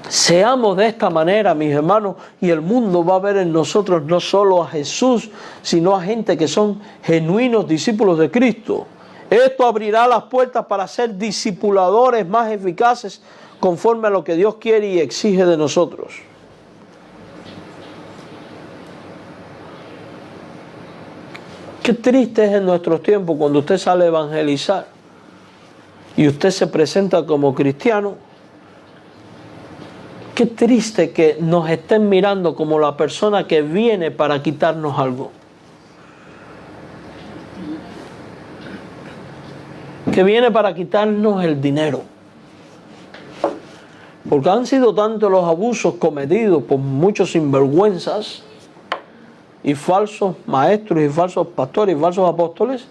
Seamos de esta manera, mis hermanos, y el mundo va a ver en nosotros no solo a Jesús, sino a gente que son genuinos discípulos de Cristo. Esto abrirá las puertas para ser discipuladores más eficaces conforme a lo que Dios quiere y exige de nosotros. Qué triste es en nuestros tiempos cuando usted sale a evangelizar y usted se presenta como cristiano. Qué triste que nos estén mirando como la persona que viene para quitarnos algo. Que viene para quitarnos el dinero. Porque han sido tantos los abusos cometidos por muchos sinvergüenzas y falsos maestros y falsos pastores y falsos apóstoles,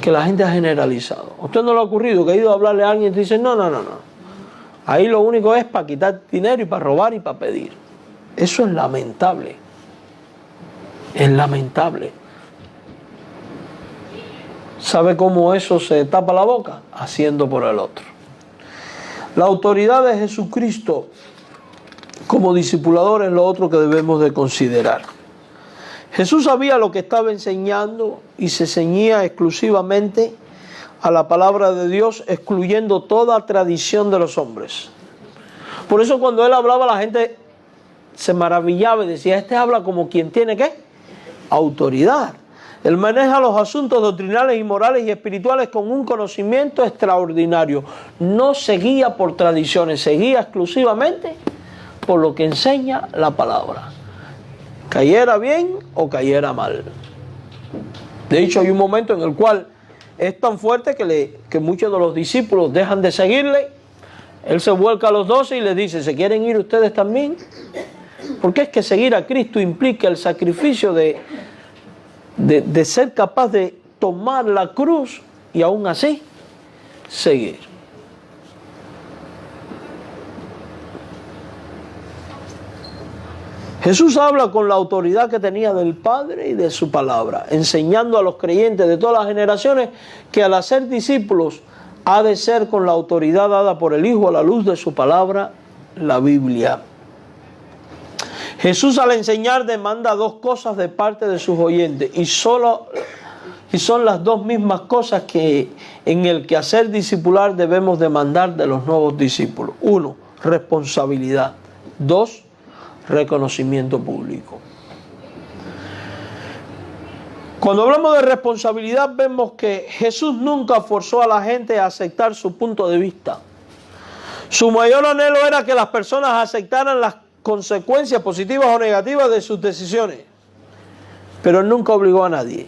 que la gente ha generalizado. ¿A usted no le ha ocurrido que ha ido a hablarle a alguien y dice, no? Ahí lo único es para quitar dinero y para robar y para pedir? Eso es lamentable. Es lamentable. ¿Sabe cómo eso se tapa la boca? Haciendo por el otro. La autoridad de Jesucristo como discipulador es lo otro que debemos de considerar. Jesús sabía lo que estaba enseñando y se ceñía exclusivamente a la palabra de Dios, excluyendo toda tradición de los hombres. Por eso cuando él hablaba, la gente se maravillaba y decía, este habla como quien tiene ¿qué? Autoridad. Él maneja los asuntos doctrinales y morales y espirituales con un conocimiento extraordinario. No se guía por tradiciones, se guía exclusivamente por lo que enseña la palabra. Cayera bien o cayera mal. De hecho, hay un momento en el cual es tan fuerte que muchos de los discípulos dejan de seguirle. Él se vuelca a los 12 y les dice, ¿se quieren ir ustedes también? Porque es que seguir a Cristo implica el sacrificio de ser capaz de tomar la cruz y aún así seguir. Jesús habla con la autoridad que tenía del Padre y de su palabra, enseñando a los creyentes de todas las generaciones que al hacer discípulos ha de ser con la autoridad dada por el Hijo a la luz de su palabra, la Biblia. Jesús al enseñar demanda dos cosas de parte de sus oyentes y son las dos mismas cosas que en el quehacer discipular debemos demandar de los nuevos discípulos. 1, responsabilidad. 2, reconocimiento público. Cuando hablamos de responsabilidad vemos que Jesús nunca forzó a la gente a aceptar su punto de vista. Su mayor anhelo era que las personas aceptaran las consecuencias positivas o negativas de sus decisiones. Pero Él nunca obligó a nadie.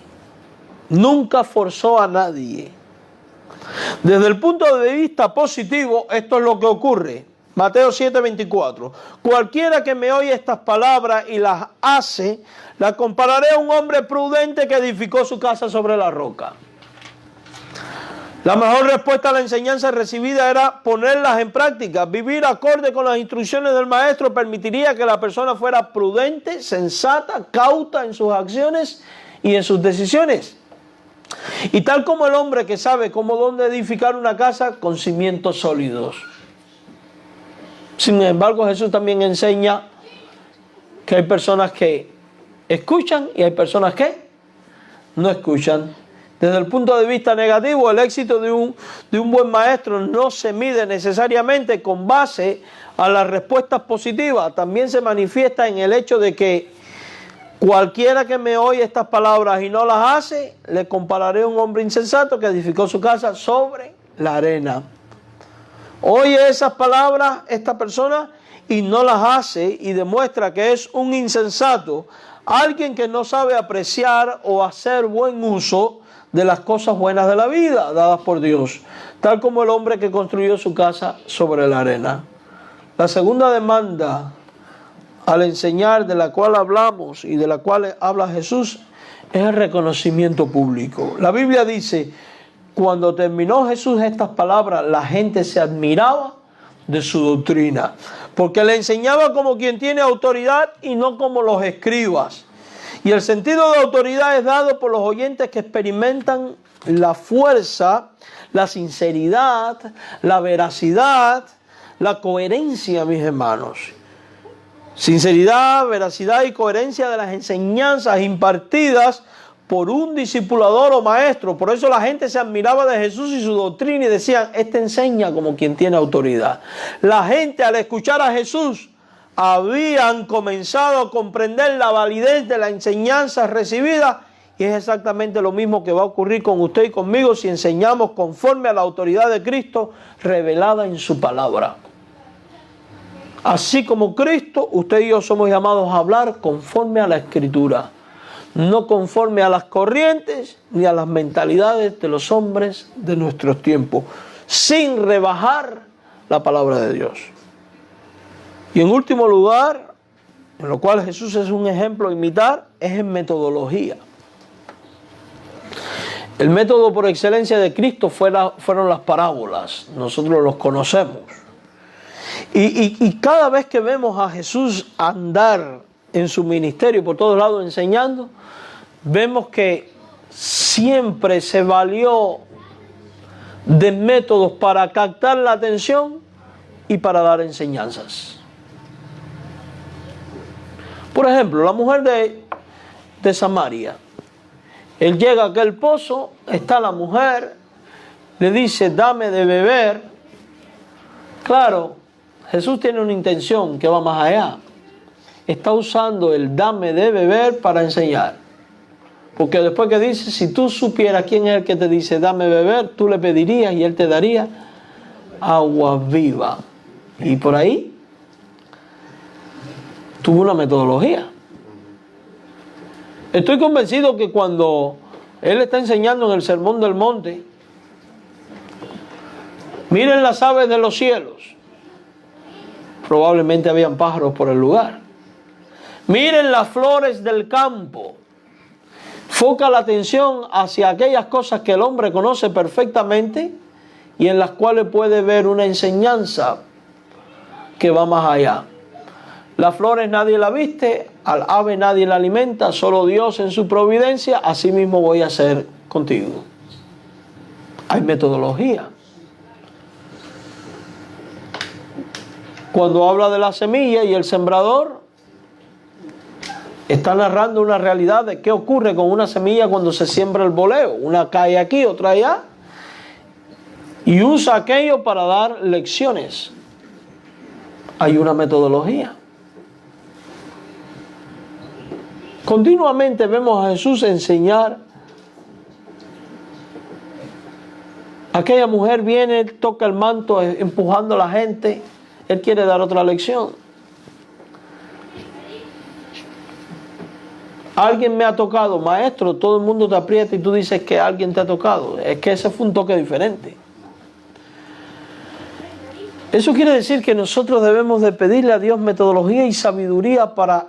Nunca forzó a nadie. Desde el punto de vista positivo, esto es lo que ocurre. Mateo 7:24. Cualquiera que me oye estas palabras y las hace, la compararé a un hombre prudente que edificó su casa sobre la roca. La mejor respuesta a la enseñanza recibida era ponerlas en práctica. Vivir acorde con las instrucciones del maestro permitiría que la persona fuera prudente, sensata, cauta en sus acciones y en sus decisiones. Y tal como el hombre que sabe dónde edificar una casa con cimientos sólidos. Sin embargo, Jesús también enseña que hay personas que escuchan y hay personas que no escuchan. Desde el punto de vista negativo, el éxito de un buen maestro no se mide necesariamente con base a las respuestas positivas. También se manifiesta en el hecho de que cualquiera que me oye estas palabras y no las hace, le compararé a un hombre insensato que edificó su casa sobre la arena. Oye esas palabras esta persona y no las hace y demuestra que es un insensato, alguien que no sabe apreciar o hacer buen uso de las cosas buenas de la vida dadas por Dios, tal como el hombre que construyó su casa sobre la arena. La segunda demanda al enseñar, de la cual hablamos y de la cual habla Jesús, es el reconocimiento público. La Biblia dice, cuando terminó Jesús estas palabras, la gente se admiraba de su doctrina, porque le enseñaba como quien tiene autoridad y no como los escribas. Y el sentido de autoridad es dado por los oyentes que experimentan la fuerza, la sinceridad, la veracidad, la coherencia, mis hermanos. Sinceridad, veracidad y coherencia de las enseñanzas impartidas por un discipulador o maestro. Por eso la gente se admiraba de Jesús y su doctrina y decían, este enseña como quien tiene autoridad. La gente, al escuchar a Jesús, habían comenzado a comprender la validez de la enseñanza recibida, y es exactamente lo mismo que va a ocurrir con usted y conmigo si enseñamos conforme a la autoridad de Cristo revelada en su palabra. Así como Cristo, usted y yo somos llamados a hablar conforme a la Escritura, no conforme a las corrientes ni a las mentalidades de los hombres de nuestros tiempos, sin rebajar la palabra de Dios. Y en último lugar, en lo cual Jesús es un ejemplo a imitar, es en metodología. El método por excelencia de Cristo fueron las parábolas. Nosotros los conocemos. Y cada vez que vemos a Jesús andar en su ministerio por todos lados enseñando, vemos que siempre se valió de métodos para captar la atención y para dar enseñanzas. Por ejemplo, la mujer de Samaria. Él llega a aquel pozo, está la mujer, le dice, dame de beber. Claro, Jesús tiene una intención que va más allá. Está usando el dame de beber para enseñar. Porque después que dice, si tú supieras quién es el que te dice dame beber, tú le pedirías y él te daría agua viva. Y por ahí tuvo una metodología. Estoy convencido que cuando él está enseñando en el Sermón del Monte, miren las aves de los cielos. Probablemente habían pájaros por el lugar. Miren las flores del campo. Foca la atención hacia aquellas cosas que el hombre conoce perfectamente y en las cuales puede ver una enseñanza que va más allá. Las flores nadie la viste, al ave nadie la alimenta, solo Dios en su providencia, así mismo voy a hacer contigo. Hay metodología. Cuando habla de la semilla y el sembrador, está narrando una realidad de qué ocurre con una semilla cuando se siembra el boleo. Una cae aquí, otra allá. Y usa aquello para dar lecciones. Hay una metodología. Continuamente vemos a Jesús enseñar Aquella mujer viene, toca el manto empujando a la gente. Él quiere dar otra lección. Alguien me ha tocado, maestro, todo el mundo te aprieta y tú dices que alguien te ha tocado. Es que ese fue un toque diferente. Eso quiere decir que nosotros debemos de pedirle a Dios metodología y sabiduría para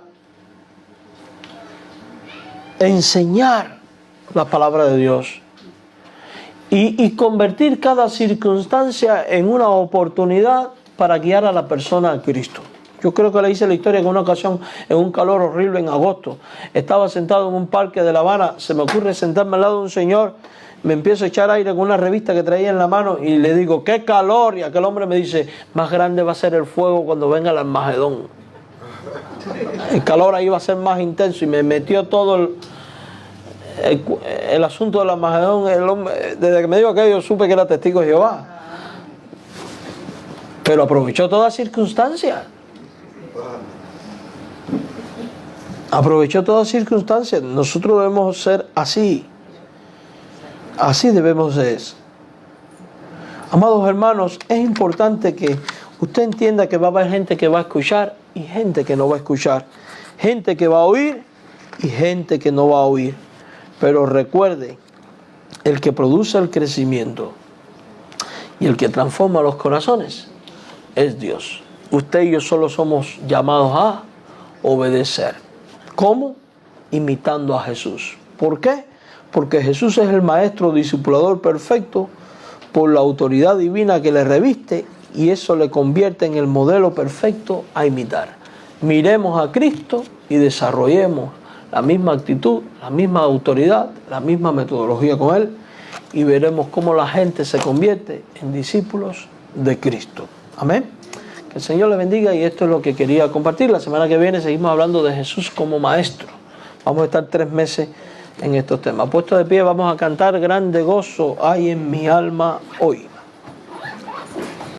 enseñar la palabra de Dios y convertir cada circunstancia en una oportunidad para guiar a la persona a Cristo. Yo creo que le hice la historia que en una ocasión, en un calor horrible en agosto, estaba sentado en un parque de La Habana, se me ocurre sentarme al lado de un señor, me empiezo a echar aire con una revista que traía en la mano y le digo, ¡qué calor! Y aquel hombre me dice, más grande va a ser el fuego cuando venga el Armagedón. El calor ahí va a ser más intenso y me metió todo el asunto del Armagedón. El hombre, desde que me dijo aquello, supe que era testigo de Jehová. Pero aprovechó toda circunstancia. Aprovechó todas circunstancias. Nosotros debemos ser así. Así debemos ser. Amados hermanos, es importante que usted entienda que va a haber gente que va a escuchar y gente que no va a escuchar. Gente que va a oír y gente que no va a oír. Pero recuerde, el que produce el crecimiento y el que transforma los corazones es Dios. Usted y yo solo somos llamados a obedecer. ¿Cómo? Imitando a Jesús. ¿Por qué? Porque Jesús es el maestro discipulador perfecto por la autoridad divina que le reviste y eso le convierte en el modelo perfecto a imitar. Miremos a Cristo y desarrollemos la misma actitud, la misma autoridad, la misma metodología con Él y veremos cómo la gente se convierte en discípulos de Cristo. Amén. Que el Señor le bendiga y esto es lo que quería compartir. La semana que viene seguimos hablando de Jesús como maestro. Vamos a estar 3 meses en estos temas. Puesto de pie, vamos a cantar Grande gozo hay en mi alma hoy.